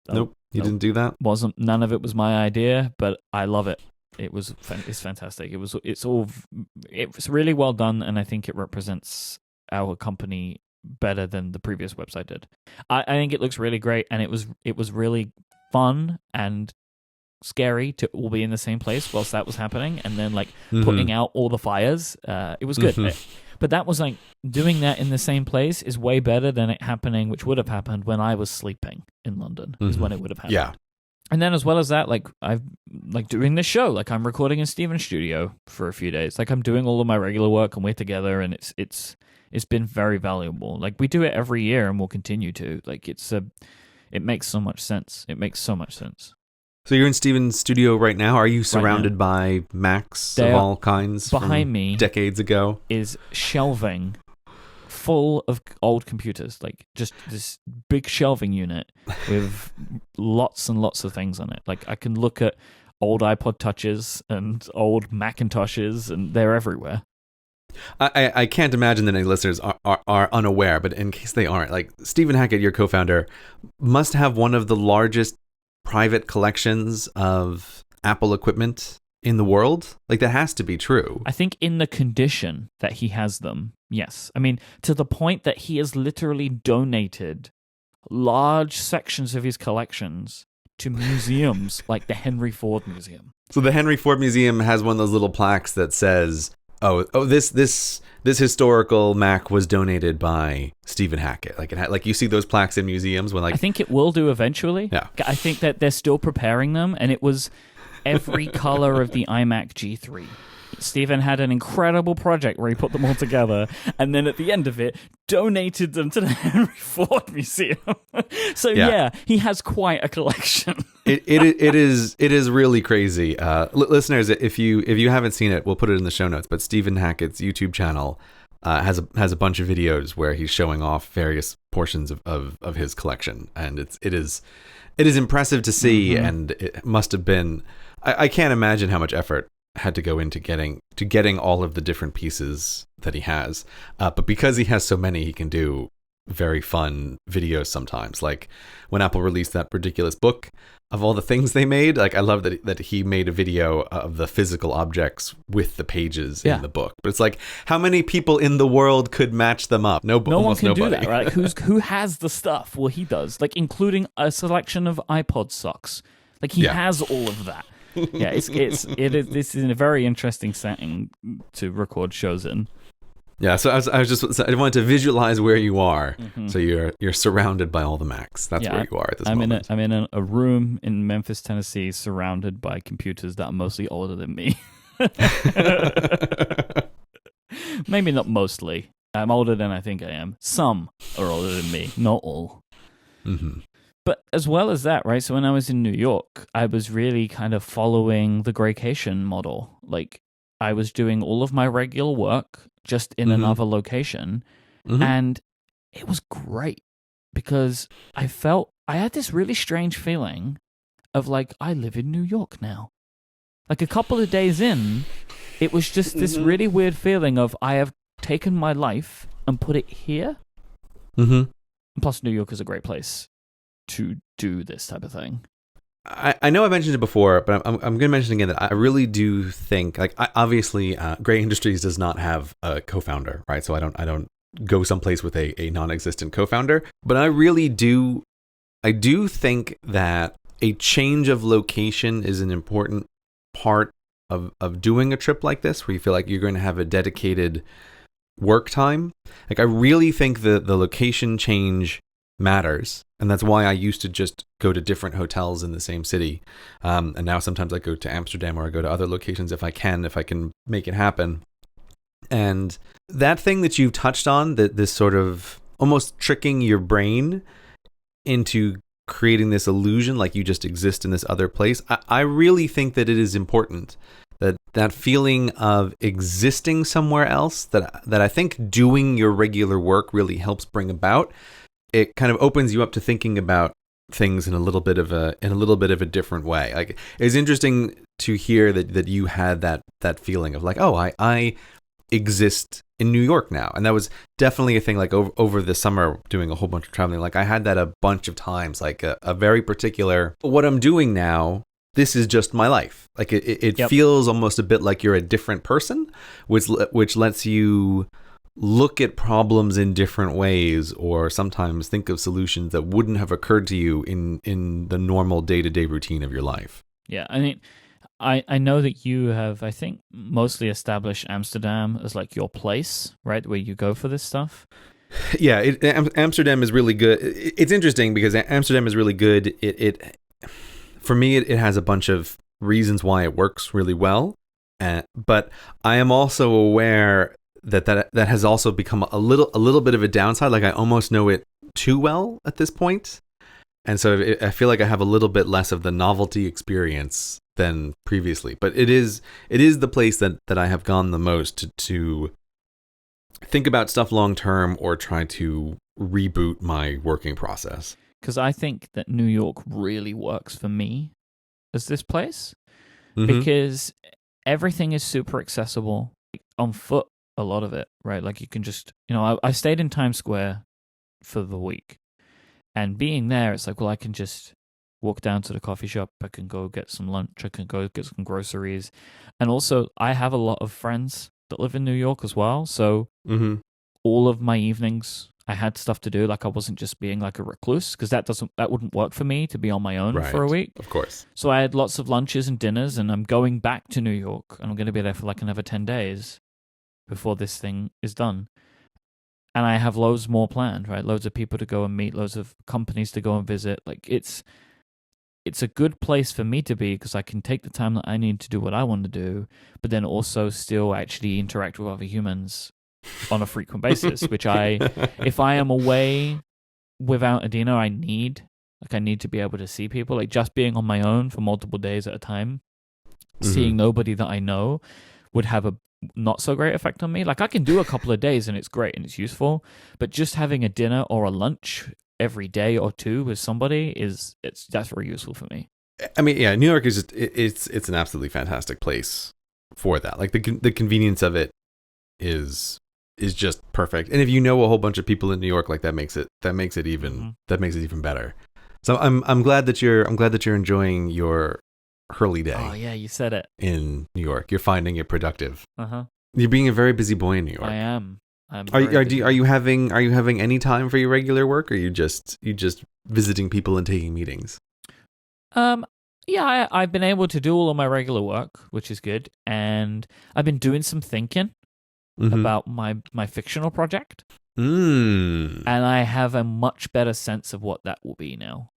Nope. You
Nope.
didn't do that?
None of it was my idea, but I love it. It's fantastic. It's really well done, and I think it represents our company better than the previous website did. I think it looks really great, and it was really fun and scary to all be in the same place whilst that was happening, and then like putting out all the fires. It was good. But that was like doing that in the same place is way better than it happening, which would have happened when I was sleeping in London, is when it would have happened.
Yeah.
And then as well as that, like I've like doing this show, like I'm recording in Steven's studio for a few days. Like I'm doing all of my regular work and we're together, and it's been very valuable. Like we do it every year and we'll continue to. Like it makes so much sense. It makes so much sense.
So you're in Steven's studio right now. Are you surrounded by Macs of all kinds
behind me
decades ago?
Is shelving full of old computers, like just this big shelving unit with lots and lots of things on it. Like I can look at old iPod Touches and old Macintoshes, and they're everywhere.
I can't imagine that any listeners are unaware, but in case they aren't, like Stephen Hackett, your co-founder, must have one of the largest private collections of Apple equipment in the world. Like that has to be true.
I think in the condition that he has them, yes. I mean, to the point that he has literally donated large sections of his collections to museums like the Henry Ford Museum.
So the Henry Ford Museum has one of those little plaques that says, "Oh, this historical Mac was donated by Stephen Hackett." Like like you see those plaques in museums when like
I think it will do eventually.
Yeah.
I think that they're still preparing them, and it was every color of the iMac G3 Stephen had an incredible project where he put them all together, and then at the end of it, donated them to the Henry Ford Museum. So yeah, he has quite a collection.
It is really crazy. Listeners, if you haven't seen it, we'll put it in the show notes. But Stephen Hackett's YouTube channel has a bunch of videos where he's showing off various portions of his collection, and it is impressive to see, and it must have been. I can't imagine how much effort had to go into getting all of the different pieces that he has. But because he has so many, he can do very fun videos sometimes. Like when Apple released that ridiculous book of all the things they made. Like I love that he made a video of the physical objects with the pages in the book. But it's like, how many people in the world could match them up? No one can
do that, right? Who has the stuff? Well, he does. Like including a selection of iPod socks. Like he has all of that. Yeah, it is. This is a very interesting setting to record shows in.
Yeah, so I wanted to visualize where you are. So you're surrounded by all the Macs. That's where you are at this moment.
I'm in a room in Memphis, Tennessee, surrounded by computers that are mostly older than me. Maybe not mostly. I'm older than I think I am. Some are older than me, not all. But as well as that, right? So when I was in New York, I was really kind of following the Graycation model. Like I was doing all of my regular work just in another location. And it was great because I had this really strange feeling of like, I live in New York now. Like a couple of days in, it was just this really weird feeling of I have taken my life and put it here. Plus, New York is a great place to do this type of thing.
I know I mentioned it before, but I'm going to mention again that I really do think, like, obviously, Gray Industries does not have a co-founder, right? So I don't go someplace with a non-existent co-founder. But I do think that a change of location is an important part of doing a trip like this, where you feel like you're going to have a dedicated work time. Like I really think the location change matters, and that's why I used to just go to different hotels in the same city, and now sometimes I go to Amsterdam or I go to other locations if I can make it happen. And that thing that you've touched on, that this sort of almost tricking your brain into creating this illusion like you just exist in this other place, I really think that it is important, that feeling of existing somewhere else that I think doing your regular work really helps bring about. It kind of opens you up to thinking about things in a little bit of a different way. Like it's interesting to hear that you had that feeling of like, oh, I exist in New York now. And that was definitely a thing, like over the summer doing a whole bunch of traveling. Like I had that a bunch of times, like a very particular, what I'm doing now, this is just my life. Like it feels almost a bit like you're a different person, which lets you look at problems in different ways, or sometimes think of solutions that wouldn't have occurred to you in the normal day-to-day routine of your life.
Yeah, I mean, I know that you have, I think, mostly established Amsterdam as like your place, right, where you go for this stuff.
Yeah, Amsterdam is really good. It's interesting because Amsterdam is really good. It for me, it has a bunch of reasons why it works really well, but I am also aware that has also become a little bit of a downside. Like I almost know it too well at this point, and so I feel like I have a little bit less of the novelty experience than previously. But it is the place that I have gone the most to think about stuff long term or try to reboot my working process.
Because I think that New York really works for me as this place, because everything is super accessible on foot. A lot of it, right? Like you can just, I stayed in Times Square for the week, and being there, it's like, well, I can just walk down to the coffee shop. I can go get some lunch. I can go get some groceries. And also, I have a lot of friends that live in New York as well. So all of my evenings, I had stuff to do. Like I wasn't just being like a recluse, because that wouldn't work for me to be on my own for a week.
Of course.
So I had lots of lunches and dinners, and I'm going back to New York, and I'm going to be there for like another 10 days. Before this thing is done. And I have loads more planned, right? Loads of people to go and meet, loads of companies to go and visit. Like it's it's a good place for me to be because I can take the time that I need to do what I want to do, but then also still actually interact with other humans on a frequent basis, which if I am away without a dinner, I need to be able to see people. Like just being on my own for multiple days at a time, seeing nobody that I know would have a not so great effect on me. Like I can do a couple of days and it's great and it's useful, but just having a dinner or a lunch every day or two with somebody that's very useful for me.
I mean, yeah, New York is it's an absolutely fantastic place for that. Like the convenience of it is just perfect. And if you know a whole bunch of people in New York, like that makes it even better. So I'm glad that you're enjoying your Hurley day.
Oh yeah, you said it.
In New York, you're finding it productive.
Uh-huh.
You're being a very busy boy in New York.
I am.
Are you having any time for your regular work, or are you just visiting people and taking meetings?
Yeah, I've been able to do all of my regular work, which is good, and I've been doing some thinking about my fictional project. And I have a much better sense of what that will be now.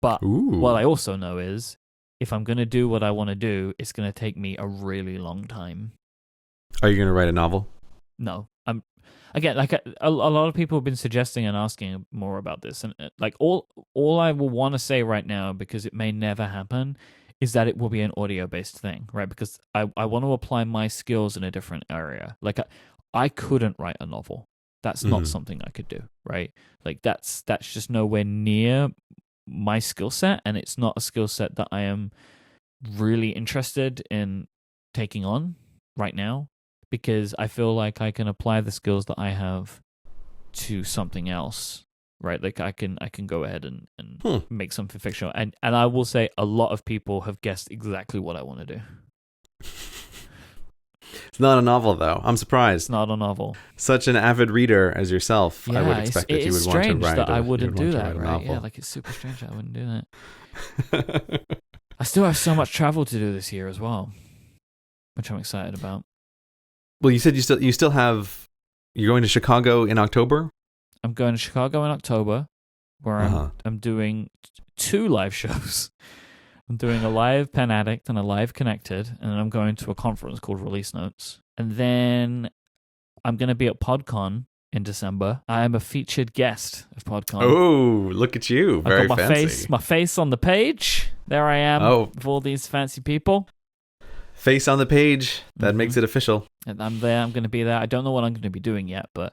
But what I also know is if I'm going to do what I want to do, it's going to take me a really long time.
Are you going to write a novel?
No. Again, like a lot of people have been suggesting and asking more about this, and like all I will want to say right now, because it may never happen, is that it will be an audio-based thing, right? Because I want to apply my skills in a different area. Like I couldn't write a novel. That's not something I could do, right? Like that's just nowhere near my skill set, and it's not a skill set that I am really interested in taking on right now, because I feel like I can apply the skills that I have to something else, right? Like I can go ahead and make something fictional. And I will say a lot of people have guessed exactly what I want to do.
It's not a novel, though. I'm surprised.
It's not a novel.
Such an avid reader as yourself,
yeah,
I would expect that you would want to write
that I wouldn't do that, right? Yeah, like it's super strange that I wouldn't do that. I still have so much travel to do this year as well, which I'm excited about.
Well, you said you're going to Chicago in October?
I'm going to Chicago in October, where I'm doing 2 live shows. I'm doing a live Pen Addict and a live Connected, and then I'm going to a conference called Release Notes. And then I'm going to be at PodCon in December. I am a featured guest of PodCon.
Oh, look at you. Very
I got
fancy.
My face on the page. There I am with all these fancy people.
Face on the page. That makes it official.
And I'm there. I'm going to be there. I don't know what I'm going to be doing yet, but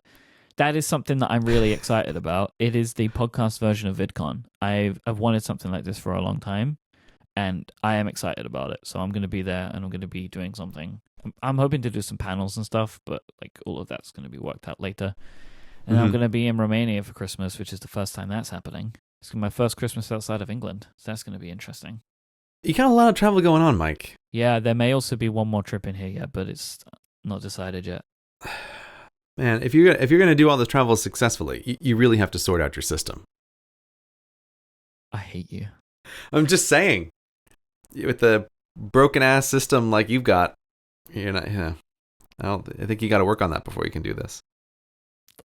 that is something that I'm really excited about. It is the podcast version of VidCon. I've wanted something like this for a long time, and I am excited about it. So I'm going to be there, and I'm going to be doing something. I'm hoping to do some panels and stuff, but like all of that's going to be worked out later. And I'm going to be in Romania for Christmas, which is the first time that's happening. It's my first Christmas outside of England, so that's going to be interesting.
You got a lot of travel going on, Myke.
Yeah, there may also be one more trip in here yet, but it's not decided yet.
Man, if you're going to do all this travel successfully, you really have to sort out your system.
I hate you.
I'm just saying, with the broken ass system like you've got, you're not. Yeah, I think you got to work on that before you can do this.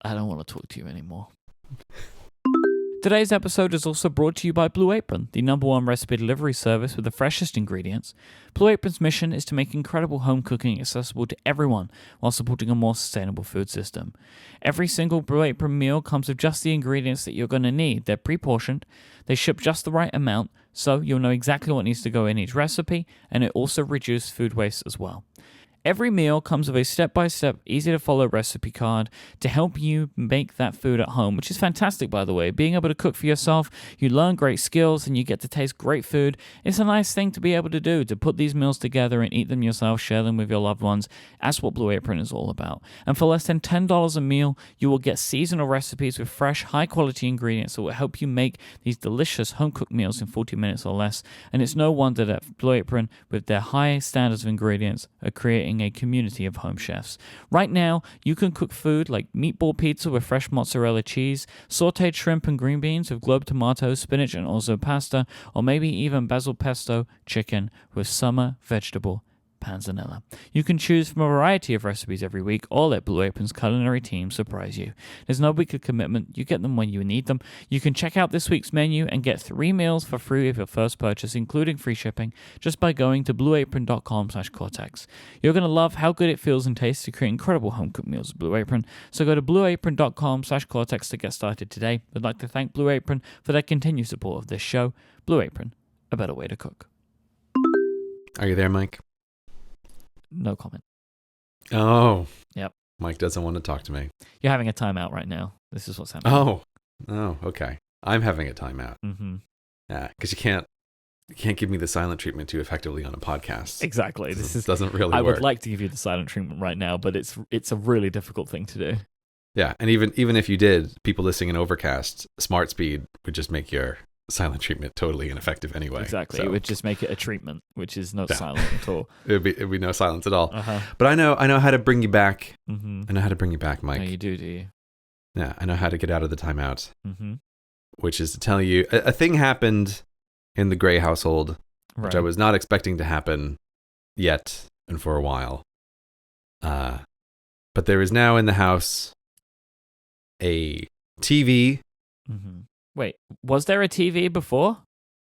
I don't want to talk to you anymore. Today's episode is also brought to you by Blue Apron, the #1 recipe delivery service with the freshest ingredients. Blue Apron's mission is to make incredible home cooking accessible to everyone while supporting a more sustainable food system. Every single Blue Apron meal comes with just the ingredients that you're going to need. They're pre-portioned, they ship just the right amount, so you'll know exactly what needs to go in each recipe, and it also reduces food waste as well. Every meal comes with a step-by-step, easy-to-follow recipe card to help you make that food at home, which is fantastic, by the way. Being able to cook for yourself, you learn great skills, and you get to taste great food. It's a nice thing to be able to do, to put these meals together and eat them yourself, share them with your loved ones. That's what Blue Apron is all about. And for less than $10 a meal, you will get seasonal recipes with fresh, high-quality ingredients that will help you make these delicious home-cooked meals in 40 minutes or less. And it's no wonder that Blue Apron, with their high standards of ingredients, are creating a community of home chefs. Right now, you can cook food like meatball pizza with fresh mozzarella cheese, sauteed shrimp and green beans with globe tomatoes, spinach and also pasta, or maybe even basil pesto chicken with summer vegetable panzanella. You can choose from a variety of recipes every week, or let Blue Apron's culinary team surprise you. There's no weekly commitment. You get them when you need them. You can check out this week's menu and get 3 meals for free with your first purchase, including free shipping, just by going to blueapron.com/Cortex. You're going to love how good it feels and tastes to create incredible home-cooked meals with Blue Apron. So go to blueapron.com/Cortex to get started today. We'd like to thank Blue Apron for their continued support of this show. Blue Apron, a better way to cook.
Are you there, Myke?
No comment.
Oh.
Yep.
Myke doesn't want to talk to me.
You're having a timeout right now. This is what's happening.
Oh, okay. I'm having a timeout.
Mm-hmm.
Yeah, because you can't give me the silent treatment too effectively on a podcast.
Exactly.
This doesn't really
I
work.
would like to give you the silent treatment right now, but it's a really difficult thing to do.
Yeah, and even if you did, people listening in Overcast, Smart Speed would just make your silent treatment totally ineffective anyway.
Exactly.
So,
It would just make it a treatment, which is not silent at all.
It'd be no silence at all.
Uh-huh.
But I know how to bring you back.
Mm-hmm.
I know how to bring you back, Myke.
No, you do you?
Yeah, I know how to get out of the timeout,
Mm-hmm.
which is to tell you a thing happened in the Gray household, which I was not expecting to happen yet and for a while. But there is now in the house a TV.
Mm-hmm. Wait, was there a TV before?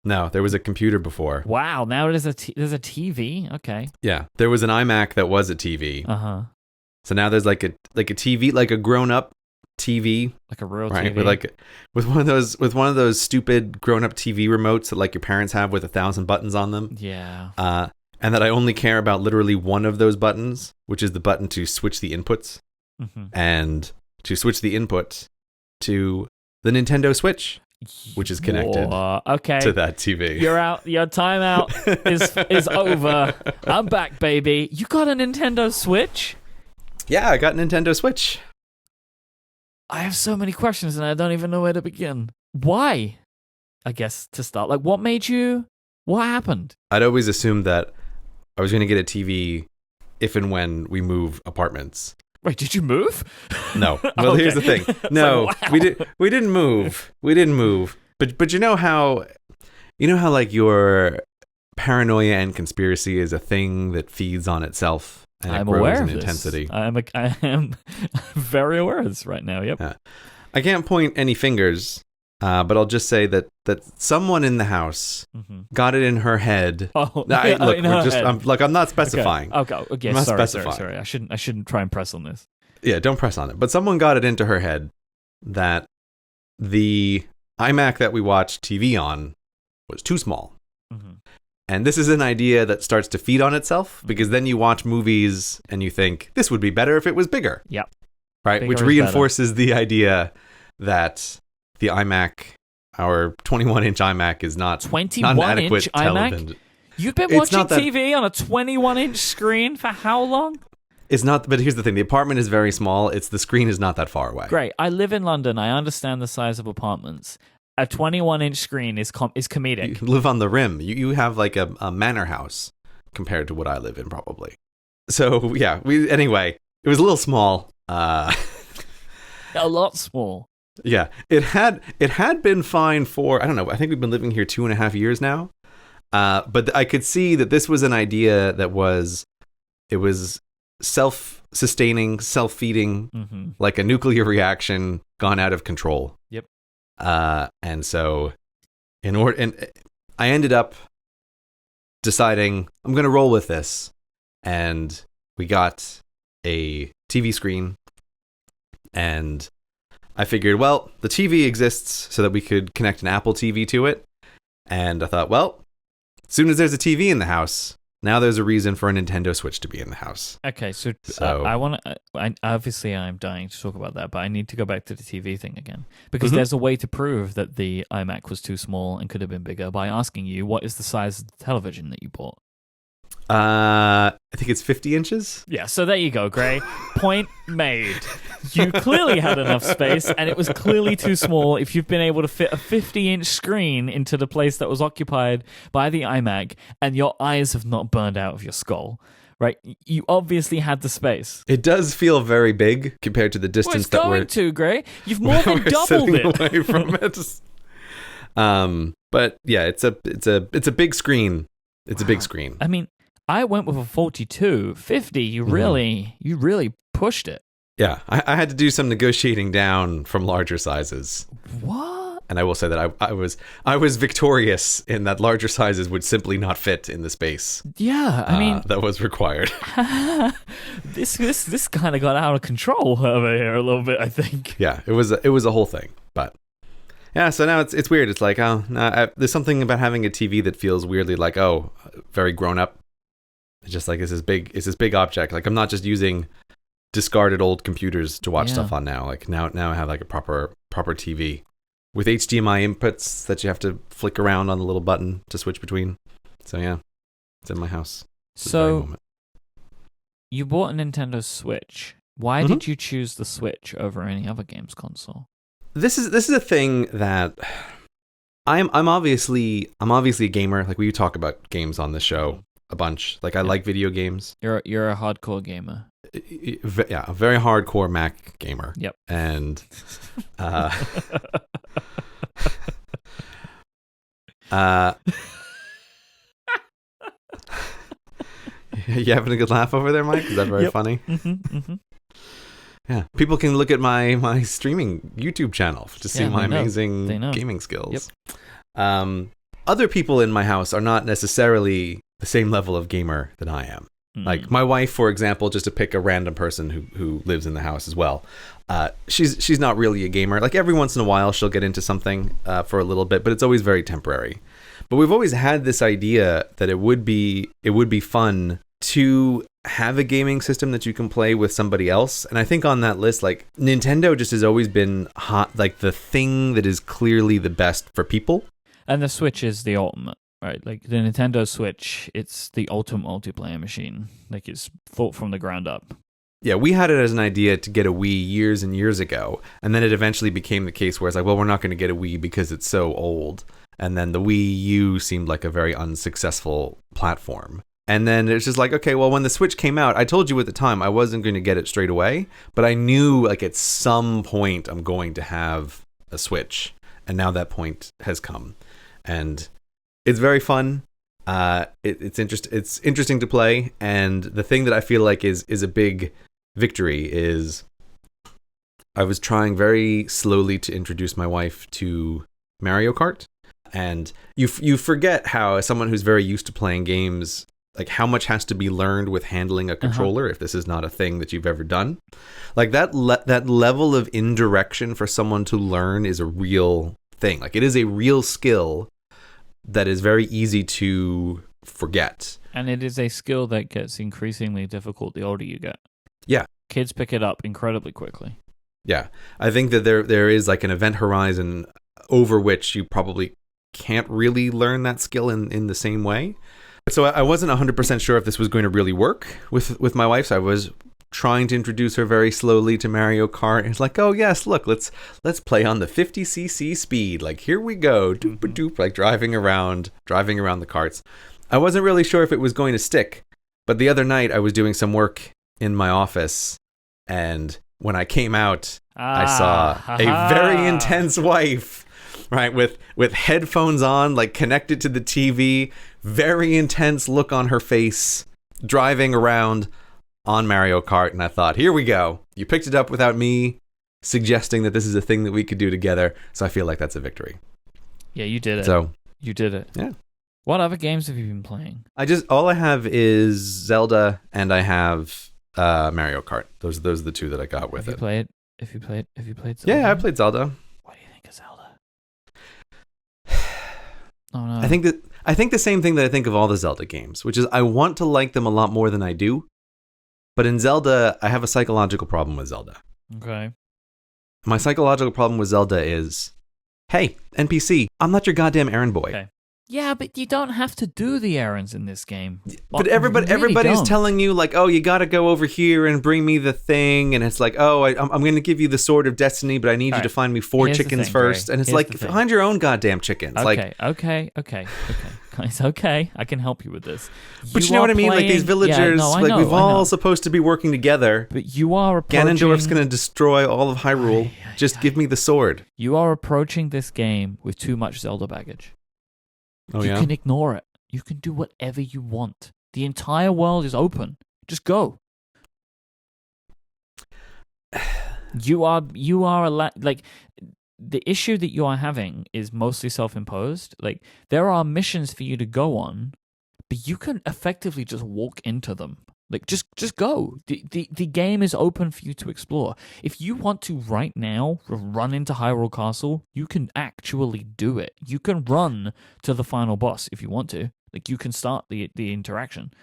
No, there was a computer before.
Wow, now there's a TV. Okay.
Yeah, there was an iMac that was a TV.
Uh-huh.
So now there's like a TV, like a grown-up TV,
Like a real
right?
TV.
With one of those stupid grown-up TV remotes that like your parents have with 1,000 buttons on them.
Yeah.
And that I only care about literally one of those buttons, which is the button to switch the inputs,
Mm-hmm.
and to switch the input to the Nintendo Switch, which is connected
okay.
to that TV.
You're out. Your timeout is over. I'm back, baby. You got a Nintendo Switch?
Yeah, I got a Nintendo Switch.
I have so many questions and I don't even know where to begin. Why? I guess to start, like, what happened?
I'd always assumed that I was going to get a TV if and when we move apartments.
Wait, did you move?
No. Well,
Okay.
here's the thing. No,
like, wow.
we didn't move. We didn't move. But you know how like your paranoia and conspiracy is a thing that feeds on itself and it
I'm
grows
aware
in
of this.
intensity.
I am very aware of this right now. Yep.
Yeah. I can't point any fingers, but I'll just say that someone in the house
Mm-hmm.
got it in her head.
Oh,
Look,
in her head.
I'm not specifying.
Okay. Okay.
I'm not
Sorry.
specifying.
I shouldn't try and press on this.
Yeah, don't press on it. But someone got it into her head that the iMac that we watched TV on was too small.
Mm-hmm.
And this is an idea that starts to feed on itself, because then you watch movies and you think, this would be better if it was bigger.
Yep.
Right?
Bigger
Which
is
reinforces the idea that the iMac, our 21-inch iMac, is not an
21-inch
adequate
iMac?
television.
You've been
It's
watching
not that-
TV on a 21-inch screen for how long?
It's not, but here's the thing. The apartment is very small. The screen is not that far away.
Great. I live in London. I understand the size of apartments. A 21-inch screen is comedic.
You live on the rim. You have like a manor house compared to what I live in, probably. So yeah, anyway, it was a little small.
A lot small.
Yeah, it had been fine for, I don't know, I think we've been living here 2.5 years now. But I could see that this was an idea that was self-sustaining, self-feeding,
Mm-hmm.
like a nuclear reaction gone out of control.
Yep.
And so I ended up deciding I'm going to roll with this. And we got a TV screen, and I figured, well, the TV exists so that we could connect an Apple TV to it. And I thought, well, as soon as there's a TV in the house, now there's a reason for a Nintendo Switch to be in the house.
Okay, so
So-
obviously I'm dying to talk about that, but I need to go back to the TV thing again, because
Mhm.
there's a way to prove that the iMac was too small and could have been bigger by asking you, what is the size of the television that you bought?
I think it's 50 inches.
Yeah, so there you go, Gray. Point made. You clearly had enough space, and it was clearly too small if you've been able to fit a 50-inch screen into the place that was occupied by the iMac, and your eyes have not burned out of your skull, right? You obviously had the space.
It does feel very big compared to the
Well,
distance
it's
that
going
we're
to, Gray. You've more than
we're
doubled
sitting
it.
away from it. But yeah, it's a big screen. It's a big
Wow.
screen.
I mean, I went with a 42. 50, you really pushed it.
Yeah, I had to do some negotiating down from larger sizes.
What?
And I will say that I was victorious in that larger sizes would simply not fit in the space.
Yeah, I mean
that was required.
this kind of got out of control over here a little bit, I think.
Yeah, it was a whole thing, but yeah. So now it's weird. It's like there's something about having a TV that feels weirdly like very grown up. It's just like it's this big object. Like I'm not just using discarded old computers to watch stuff on now. Like now I have like a proper TV with HDMI inputs that you have to flick around on the little button to switch between. So yeah, it's in my house.
So you bought a Nintendo Switch. Why did you choose the Switch over any other games console?
This is a thing that I'm obviously a gamer. Like we talk about games on the show a bunch. Like I like video games.
You're a hardcore gamer.
Yeah, a very hardcore Mac gamer.
Yep.
And you having a good laugh over there, Myke? Is that very funny? Yeah, people can look at my streaming YouTube channel to see my amazing gaming skills. Yep. Other people in my house are not necessarily the same level of gamer that I am. Like my wife, for example, just to pick a random person who lives in the house as well. She's not really a gamer. Like every once in a while, she'll get into something for a little bit, but it's always very temporary. But we've always had this idea that it would be fun to have a gaming system that you can play with somebody else. And I think on that list, like Nintendo just has always been like the thing that is clearly the best for people.
And the Switch is the ultimate. Right, like the Nintendo Switch, it's the ultimate multiplayer machine. Like it's thought from the ground up.
Yeah, we had it as an idea to get a Wii years and years ago, and then it eventually became the case where it's like, well, we're not going to get a Wii because it's so old. And then the Wii U seemed like a very unsuccessful platform. And then it's just like, okay, well, when the Switch came out, I told you at the time I wasn't going to get it straight away, but I knew like at some point I'm going to have a Switch, and now that point has come, and it's very fun. It's interesting to play, and the thing that I feel like is a big victory is I was trying very slowly to introduce my wife to Mario Kart, and you forget how, as someone who's very used to playing games, like how much has to be learned with handling a controller if this is not a thing that you've ever done. Like that level of indirection for someone to learn is a real thing. Like it is a real skill that is very easy to forget.
And it is a skill that gets increasingly difficult the older you get.
Yeah.
Kids pick it up incredibly quickly.
Yeah. I think that there is like an event horizon over which you probably can't really learn that skill in the same way. So I wasn't 100% sure if this was going to really work with my wife. So I was trying to introduce her very slowly to Mario Kart. It's like, oh yes, look, let's play on the 50cc speed. Like here we go, doop doop, like driving around the carts. I wasn't really sure if it was going to stick, but the other night I was doing some work in my office, and when I came out, I saw a very intense wife, right, with headphones on, like connected to the TV, very intense look on her face, driving around on Mario Kart, and I thought, here we go. You picked it up without me suggesting that this is a thing that we could do together, so I feel like that's a victory.
Yeah, you did it.
So
you did it.
Yeah.
What other games have you been playing?
All I have is Zelda, and I have Mario Kart. Those are the two that I got with it.
Have you played Zelda?
Yeah, I played Zelda.
What do you think of Zelda? Oh no.
I think the same thing that I think of all the Zelda games, which is I want to like them a lot more than I do. But in Zelda, I have a psychological problem with Zelda.
Okay.
My psychological problem with Zelda is, hey, NPC, I'm not your goddamn errand boy.
Okay. Yeah, but you don't have to do the errands in this game.
But everybody's telling you, like, oh, you got to go over here and bring me the thing. And it's like, oh, I'm going to give you the Sword of Destiny, but I need you to find me 4 chickens first. And it's like, find your own goddamn chickens.
Okay. It's okay. I can help you with this.
But you know what I mean? Like these villagers, we've all supposed to be working together.
But you are approaching...
Ganondorf's going to destroy all of Hyrule. Just give me the sword.
You are approaching this game with too much Zelda baggage.
Oh,
you can ignore it. You can do whatever you want. The entire world is open. Just go. You are like, the issue that you are having is mostly self-imposed. Like, there are missions for you to go on, but you can effectively just walk into them. Like, just go. The game is open for you to explore. If you want to right now run into Hyrule Castle, you can actually do it. You can run to the final boss if you want to. Like, you can start the interaction.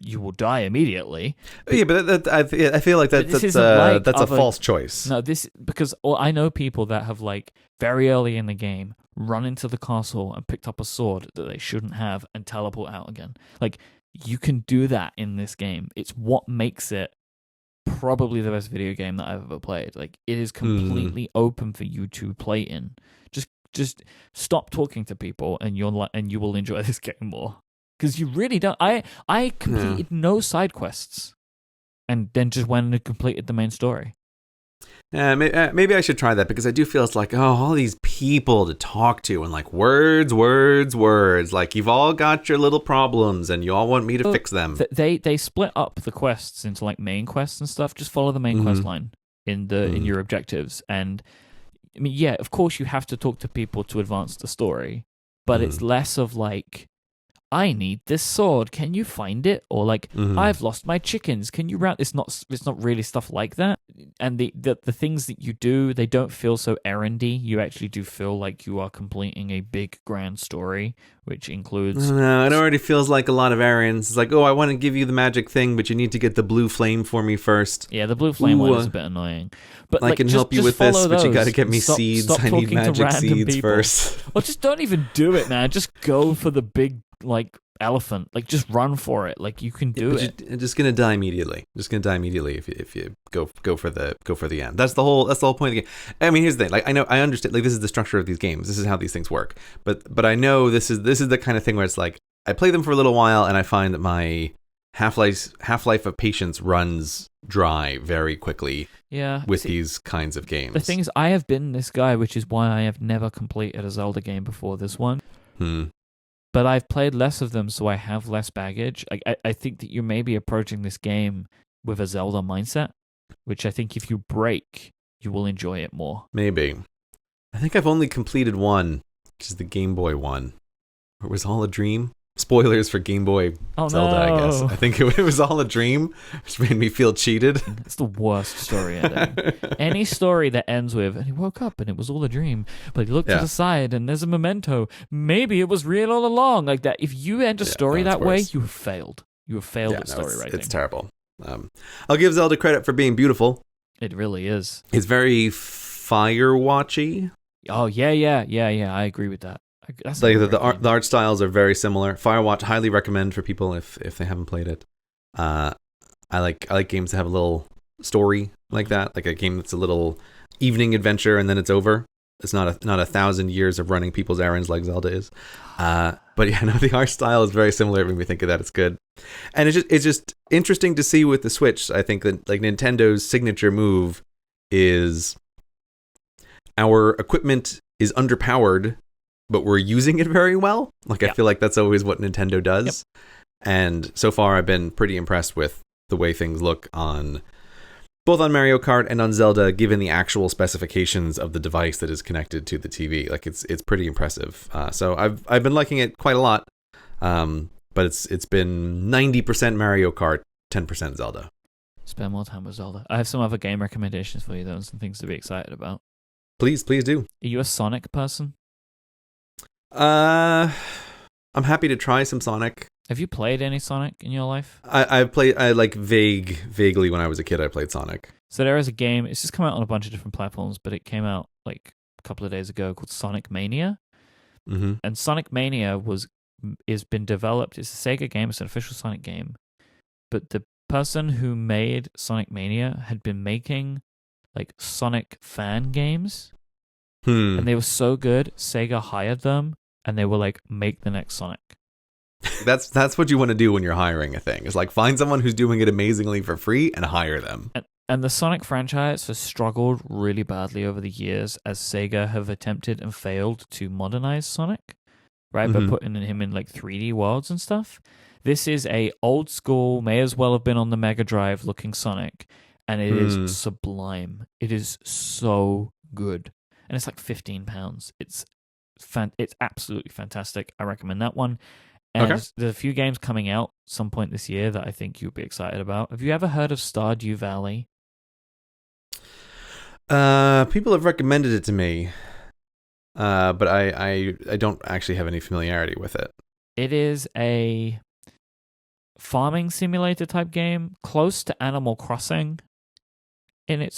You will die immediately.
Yeah, but I feel like that's a false choice.
No, because I know people that have, like, very early in the game run into the castle and picked up a sword that they shouldn't have and teleport out again. Like, you can do that in this game. It's what makes it probably the best video game that I've ever played. Like, it is completely open for you to play in. Just stop talking to people, and you will enjoy this game more. Because you really don't. I completed no side quests, and then just went and completed the main story.
Maybe I should try that, because I do feel it's like, all these people to talk to, and like words. Like, you've all got your little problems, and you all want me to fix them.
They split up the quests into, like, main quests and stuff. Just follow the main quest line in your objectives, and I mean, yeah, of course you have to talk to people to advance the story, but it's less of like, I need this sword. Can you find it? Or like, I've lost my chickens. Can you route? It's not really stuff like that. And the things that you do, they don't feel so errandy. You actually do feel like you are completing a big grand story, which includes.
No, it already feels like a lot of errands. It's like, I want to give you the magic thing, but you need to get the blue flame for me first.
Yeah, the blue flame one is a bit annoying. But
I can help you with this, but you got to get me seeds. I need magic seeds first.
Well, just don't even do it, man. Just go for the big, like, elephant. Like, just run for it. Like, you can do it.
You're just gonna die immediately. If you go for the end. That's the whole point of the game. I mean, here's the thing. Like, I understand. Like, this is the structure of these games. This is how these things work. But I know this is the kind of thing where it's like, I play them for a little while, and I find that my half-life of patience runs dry very quickly.
Yeah,
with these kinds of games.
The thing is, I have been this guy, which is why I have never completed a Zelda game before this one. But I've played less of them, so I have less baggage. I think that you may be approaching this game with a Zelda mindset, which I think if you break, you will enjoy it more.
Maybe. I think I've only completed one, which is the Game Boy one. It was all a dream. Spoilers for Game Boy Zelda, I guess. I think it was all a dream, which made me feel cheated.
It's the worst story ending. Any story that ends with, and he woke up and it was all a dream, but he looked to the side and there's a memento. Maybe it was real all along. Like that. If you end a story that way, you have failed. You have failed at story writing.
It's terrible. I'll give Zelda credit for being beautiful.
It really is.
It's very Firewatchy.
Oh, yeah. I agree with that. That's
like the art styles are very similar. Firewatch, highly recommend for people if they haven't played it. I like games that have a little story like that, like a game that's a little evening adventure and then it's over. It's not 1,000 years of running people's errands like Zelda is. But yeah, no, the art style is very similar when we think of that. It's good, and it's just interesting to see with the Switch. I think that like Nintendo's signature move is our equipment is underpowered, but we're using it very well. Like, I feel like that's always what Nintendo does. Yep. And so far, I've been pretty impressed with the way things look both on Mario Kart and on Zelda, given the actual specifications of the device that is connected to the TV. Like, it's pretty impressive. So I've been liking it quite a lot. But it's been 90% Mario Kart, 10% Zelda.
Spend more time with Zelda. I have some other game recommendations for you, though, and some things to be excited about.
Please do.
Are you a Sonic person?
I'm happy to try some Sonic.
Have you played any Sonic in your life?
I like vaguely when I was a kid. I played Sonic.
So there is a game. It's just come out on a bunch of different platforms, but it came out like a couple of days ago called Sonic Mania.
Mm-hmm.
And Sonic Mania is been developed. It's a Sega game. It's an official Sonic game. But the person who made Sonic Mania had been making like Sonic fan games. And they were so good, Sega hired them, and they were like, make the next Sonic.
That's what you want to do when you're hiring a thing. It's like, find someone who's doing it amazingly for free and hire them.
And the Sonic franchise has struggled really badly over the years as Sega have attempted and failed to modernize Sonic, right? By putting him in like 3D worlds and stuff. This is a old school, may as well have been on the Mega Drive looking Sonic, and it is sublime. It is so good, and it's like £15. It's absolutely fantastic. I recommend that one. And
Okay.
there's a few games coming out some point this year that I think you'll be excited about. Have you ever heard of Stardew Valley?
People have recommended it to me, but I don't actually have any familiarity with it.
It is a farming simulator type game, close to Animal Crossing in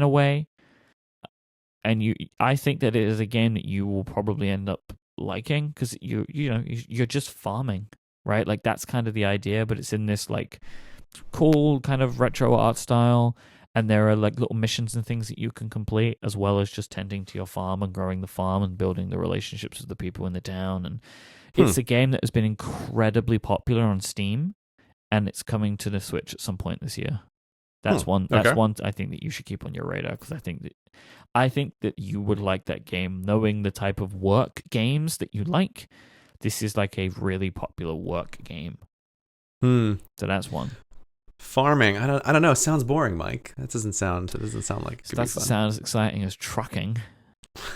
a way. And I think that it is a game that you will probably end up liking because you're just farming, right? Like that's kind of the idea, but it's in this like cool kind of retro art style, and there are like little missions and things that you can complete, as well as just tending to your farm and growing the farm and building the relationships with the people in the town. And it's a game that has been incredibly popular on Steam, and it's coming to the Switch at some point this year. That's one. That's one I think that you should keep on your radar, because I think that you would like that game. Knowing the type of work games that you like, this is like a really popular work game. So that's one.
Farming. I don't know. It sounds boring, Mike. That doesn't sound like it could be fun.
Sound as exciting as trucking.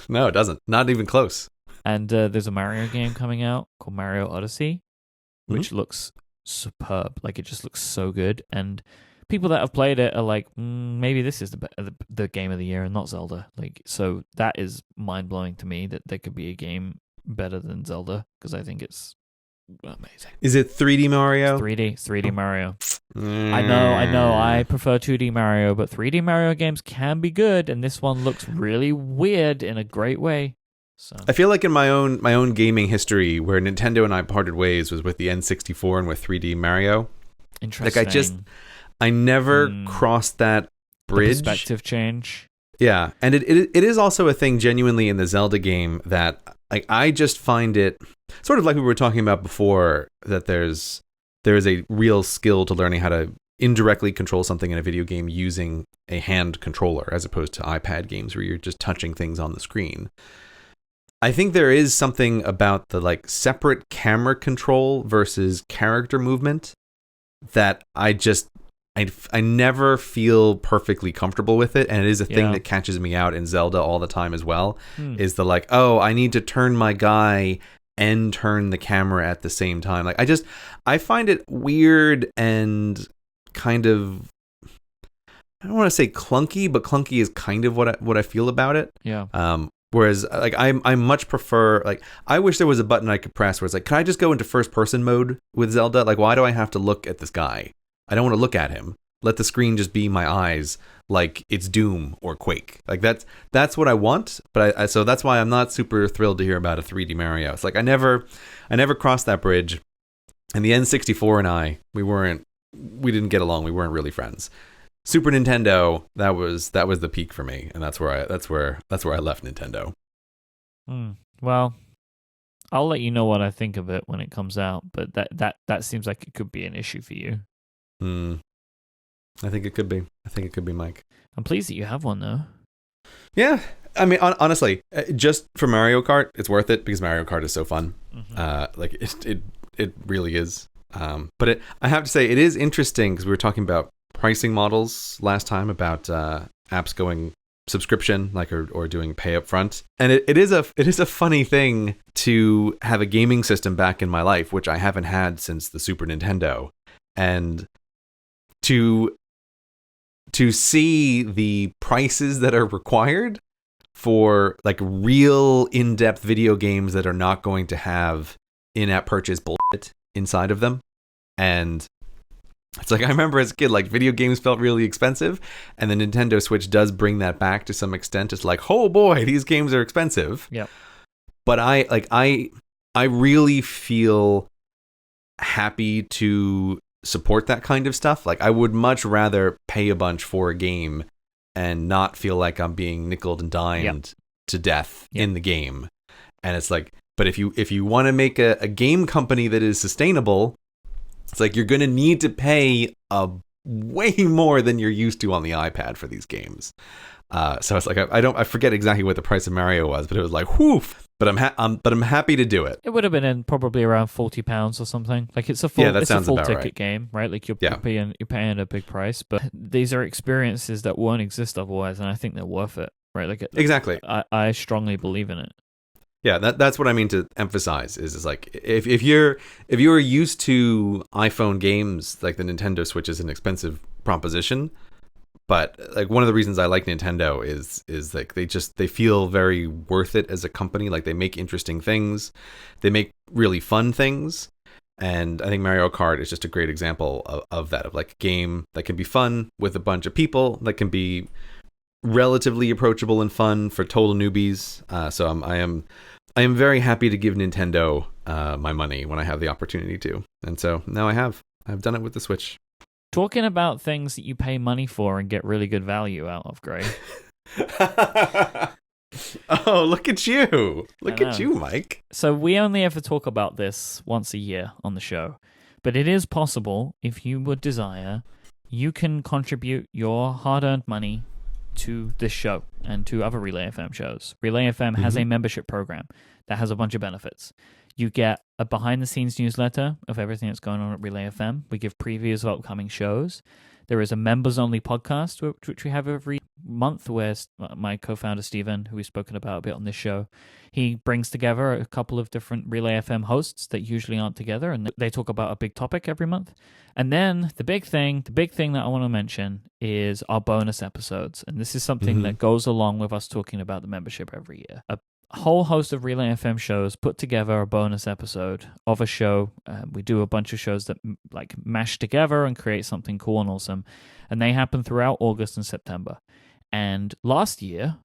No, it doesn't. Not even close.
And there's a Mario game coming out called Mario Odyssey, which looks superb. Like it just looks so good. And people that have played it are like, maybe this is the game of the year and not Zelda. Like, so that is mind blowing to me that there could be a game better than Zelda, because I think it's amazing.
Is it 3D Mario?
It's 3D Mario. I know. I prefer 2D Mario, but 3D Mario games can be good, and this one looks really weird in a great way. So
I feel like in my own gaming history, where Nintendo and I parted ways was with the N64 and with 3D Mario.
Interesting.
Like I never crossed that bridge.
The perspective change.
Yeah, and it is also a thing genuinely in the Zelda game that I just find it sort of like we were talking about before, that there is a real skill to learning how to indirectly control something in a video game using a hand controller as opposed to iPad games where you're just touching things on the screen. I think there is something about the like separate camera control versus character movement that I never feel perfectly comfortable with it, and it is a thing that catches me out in Zelda all the time as well. Is the like, oh, I need to turn my guy and turn the camera at the same time. Like I find it weird and kind of, I don't want to say clunky, but clunky is kind of what I feel about it.
Yeah.
Whereas like I much prefer, like I wish there was a button I could press where it's like, can I just go into first person mode with Zelda? Like, why do I have to look at this guy? I don't want to look at him. Let the screen just be my eyes, like it's Doom or Quake. Like that's what I want. But so that's why I'm not super thrilled to hear about a 3D Mario. It's like I never crossed that bridge. And the N64 and we didn't get along. We weren't really friends. Super Nintendo, that was the peak for me, and that's where I left Nintendo.
Well, I'll let you know what I think of it when it comes out. But that seems like it could be an issue for you.
I think it could be. Myke.
I'm pleased that you have one, though.
Yeah, I mean, honestly, just for Mario Kart, it's worth it because Mario Kart is so fun. Like it really is. But I have to say, it is interesting because we were talking about pricing models last time about apps going subscription, like or doing pay up front, and it is a funny thing to have a gaming system back in my life, which I haven't had since the Super Nintendo, and to see the prices that are required for like real in-depth video games that are not going to have in-app purchase bullshit inside of them. And it's like, I remember as a kid, like video games felt really expensive, and the Nintendo Switch does bring that back to some extent. It's like, oh boy, these games are expensive.
Yep.
But I really feel happy to support that kind of stuff. Like I would much rather pay a bunch for a game and not feel like I'm being nickeled and dimed to death in the game. And it's like, but if you want to make a game company that is sustainable, it's like you're going to need to pay a way more than you're used to on the iPad for these games. So it's like I forget exactly what the price of Mario was, but it was like whoo. But I'm happy to do it.
It would have been in probably around £40 or something. Like it's a full,
that
it's a
sounds
full
about
ticket
right.
game, right? Like you're
Yeah.
paying a big price, but these are experiences that won't exist otherwise, and I think they're worth it, right? Like
Exactly.
I strongly believe in it.
Yeah, that's what I mean to emphasize is like if you're used to iPhone games, like the Nintendo Switch is an expensive proposition, but like one of the reasons I like Nintendo is like they feel very worth it as a company. Like they make interesting things, they make really fun things, and I think Mario Kart is just a great example of that, of like a game that can be fun with a bunch of people, that can be relatively approachable and fun for total newbies. So I am very happy to give Nintendo my money when I have the opportunity to, and so now I've done it with the Switch.
Talking about things that you pay money for and get really good value out of, Gray.
Oh, look at you. Look at you, Myke.
So we only ever talk about this once a year on the show, but it is possible, if you would desire, you can contribute your hard-earned money to this show and to other Relay FM shows. Relay FM has a membership program that has a bunch of benefits. You get a behind-the-scenes newsletter of everything that's going on at Relay FM. We give previews of upcoming shows. There is a members-only podcast, which we have every month, where my co-founder, Steven, who we've spoken about a bit on this show, he brings together a couple of different Relay FM hosts that usually aren't together, and they talk about a big topic every month. And then the big thing that I want to mention is our bonus episodes. And this is something that goes along with us talking about the membership every year. A whole host of Relay FM shows put together a bonus episode of a show. We do a bunch of shows that like mash together and create something cool and awesome. And they happen throughout August and September. And last year,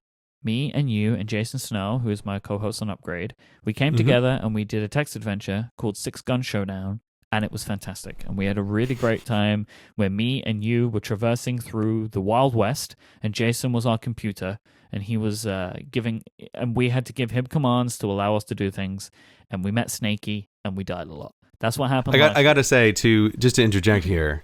me and you and Jason Snow, who is my co-host on Upgrade, we came together and we did a text adventure called 6 Gun Showdown. And it was fantastic. And we had a really great time where me and you were traversing through the Wild West, and Jason was our computer, and he was and we had to give him commands to allow us to do things. And we met Snakey, and we died a lot. That's what happened.
I got to say, just to interject here,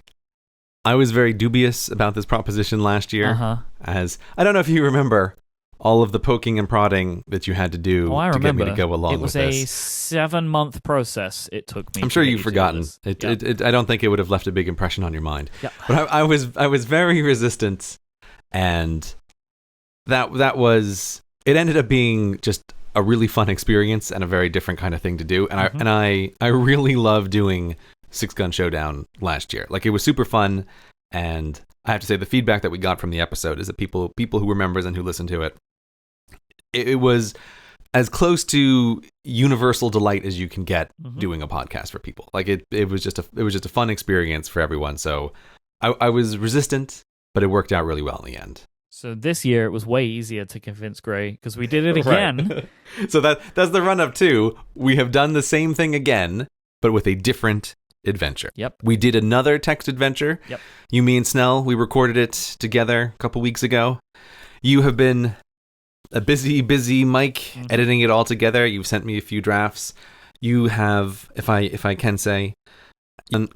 I was very dubious about this proposition last year. As I don't know if you remember all of the poking and prodding that you had to do to get me to go along with this.
It was a 7-month process it took me.
I'm sure you've forgotten. I don't think it would have left a big impression on your mind.
Yep.
But I was very resistant, and that was it. Ended up being just a really fun experience and a very different kind of thing to do. And I really loved doing 6 Gun Showdown last year. Like, it was super fun, and I have to say the feedback that we got from the episode is that people who were members and who listened to it was as close to universal delight as you can get doing a podcast for people. Like it was just a fun experience for everyone. So I was resistant, but it worked out really well in the end.
So this year it was way easier to convince Gray because we did it again.
Right. So that's the run up to. We have done the same thing again, but with a different adventure.
Yep.
We did another text adventure.
Yep. You,
me, and Snell, we recorded it together a couple weeks ago. You have been a busy Myke editing it all together. You've sent me a few drafts. You have, if I can say,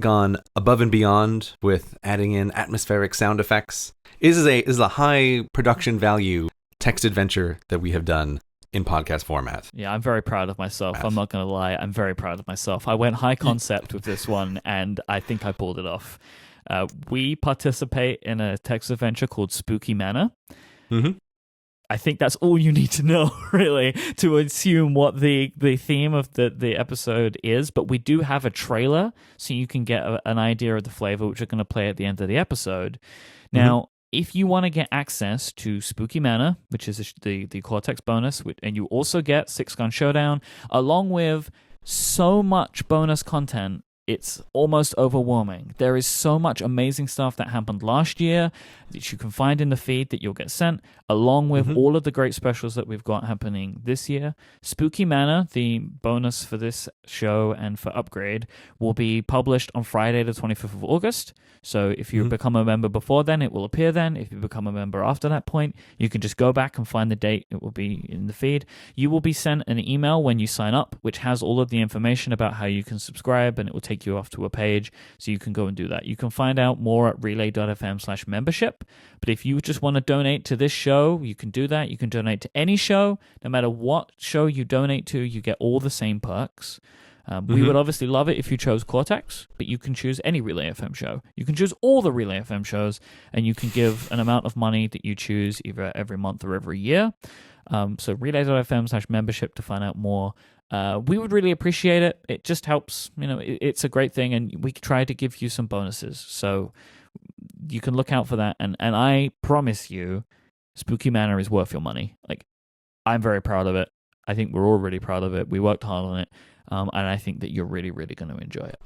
gone above and beyond with adding in atmospheric sound effects. This is a high production value text adventure that we have done in podcast format.
Yeah, I'm very proud of myself. I'm not going to lie. I'm very proud of myself. I went high concept with this one, and I think I pulled it off. We participate in a text adventure called Spooky Manor. I think that's all you need to know, really, to assume what the theme of the episode is. But we do have a trailer, so you can get an idea of the flavor, which we're going to play at the end of the episode. Now, if you want to get access to Spooky Manor, which is the Cortex bonus, and you also get 6 Gun Showdown, along with so much bonus content, it's almost overwhelming. There is so much amazing stuff that happened last year that you can find in the feed that you'll get sent, along with all of the great specials that we've got happening this year. Spooky Manor, the bonus for this show and for Upgrade, will be published on Friday the 25th of August. So if you become a member before then, it will appear then. If you become a member after that point, you can just go back and find the date. It will be in the feed. You will be sent an email when you sign up, which has all of the information about how you can subscribe, and it will take take you off to a page, so you can go and do that. You can find out more at relay.fm/membership. But if you just want to donate to this show, you can do that. You can donate to any show. No matter what show you donate to, you get all the same perks. We would obviously love it if you chose Cortex, but you can choose any Relay FM show. You can choose all the Relay FM shows, and you can give an amount of money that you choose either every month or every year. So relay.fm/membership to find out more. We would really appreciate it. It just helps. It's a great thing, and we try to give you some bonuses. So you can look out for that. And I promise you, Spooky Manor is worth your money. Like, I'm very proud of it. I think we're all really proud of it. We worked hard on it. And I think that you're really, really going to enjoy it.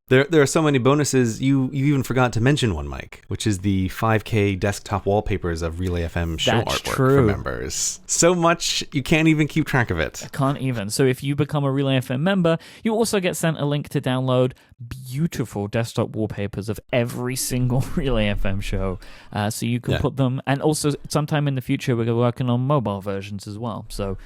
There are so many bonuses. You even forgot to mention one, Myke, which is the 5K desktop wallpapers of Relay FM show
That's
artwork
true.
for members. So much, you can't even keep track of it.
I can't even. So if you become a Relay FM member, you also get sent a link to download beautiful desktop wallpapers of every single Relay FM show. So you can put them, and also sometime in the future, we're working on mobile versions as well. So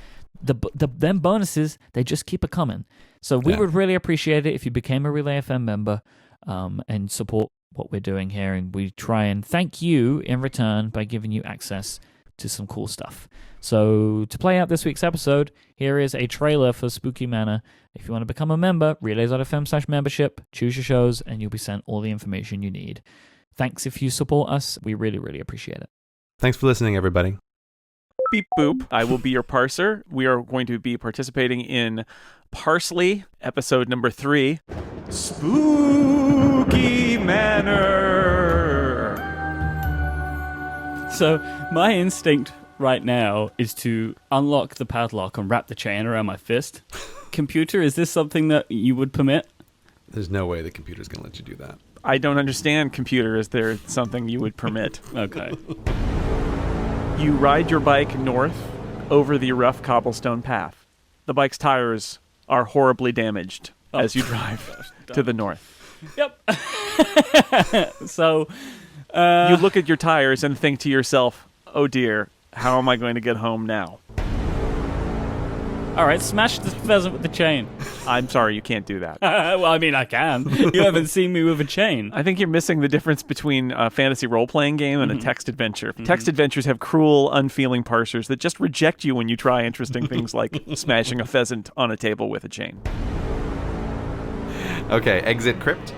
them bonuses, they just keep it coming. So we would really appreciate it if you became a Relay FM member and support what we're doing here. And we try and thank you in return by giving you access to some cool stuff. So to play out this week's episode, here is a trailer for Spooky Manor. If you want to become a member, relay.fm/membership, choose your shows, and you'll be sent all the information you need. Thanks if you support us. We really, really appreciate it.
Thanks for listening, everybody.
Beep boop. I will be your parser. We are going to be participating in Parsley, episode number 3. Spooky Manor.
So my instinct right now is to unlock the padlock and wrap the chain around my fist. Computer, is this something that you would permit?
There's no way the computer's going to let you do that.
I don't understand, computer. Is there something you would permit?
Okay.
You ride your bike north over the rough cobblestone path. The bike's tires are horribly damaged as you drive to the north.
Yep. So
you look at your tires and think to yourself, oh dear, how am I going to get home now?
all right, smash the pheasant with the chain.
I'm sorry, you can't do that.
Well, I mean, I can. You haven't seen me with a chain.
I think you're missing the difference between a fantasy role-playing game and a text adventure. Text adventures have cruel, unfeeling parsers that just reject you when you try interesting things like smashing a pheasant on a table with a chain.
Okay, exit crypt.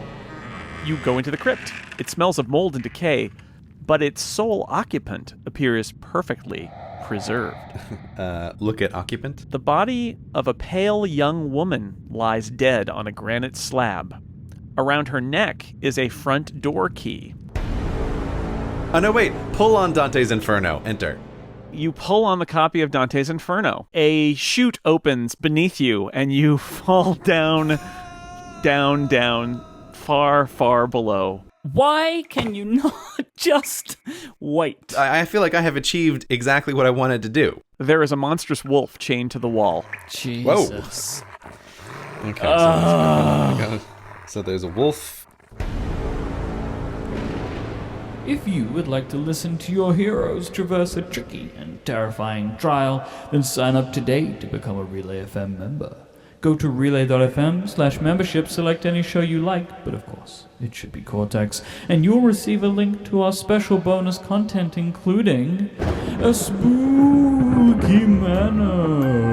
You go into the crypt. It smells of mold and decay, but its sole occupant appears perfectly preserved.
Look at occupant.
The body of a pale young woman lies dead on a granite slab. Around her neck is a front door key.
Oh no, wait. Pull on Dante's Inferno. Enter.
You pull on the copy of Dante's Inferno. A chute opens beneath you, and you fall down, far, far below.
Why can you not just wait?
I feel like I have achieved exactly what I wanted to do.
There is a monstrous wolf chained to the wall.
Jesus.
Okay, so there's a wolf.
If you would like to listen to your heroes traverse a tricky and terrifying trial, then sign up today to become a Relay FM member. Go to relay.fm/membership, select any show you like, but of course, it should be Cortex, and you'll receive a link to our special bonus content, including a Spooky Manor.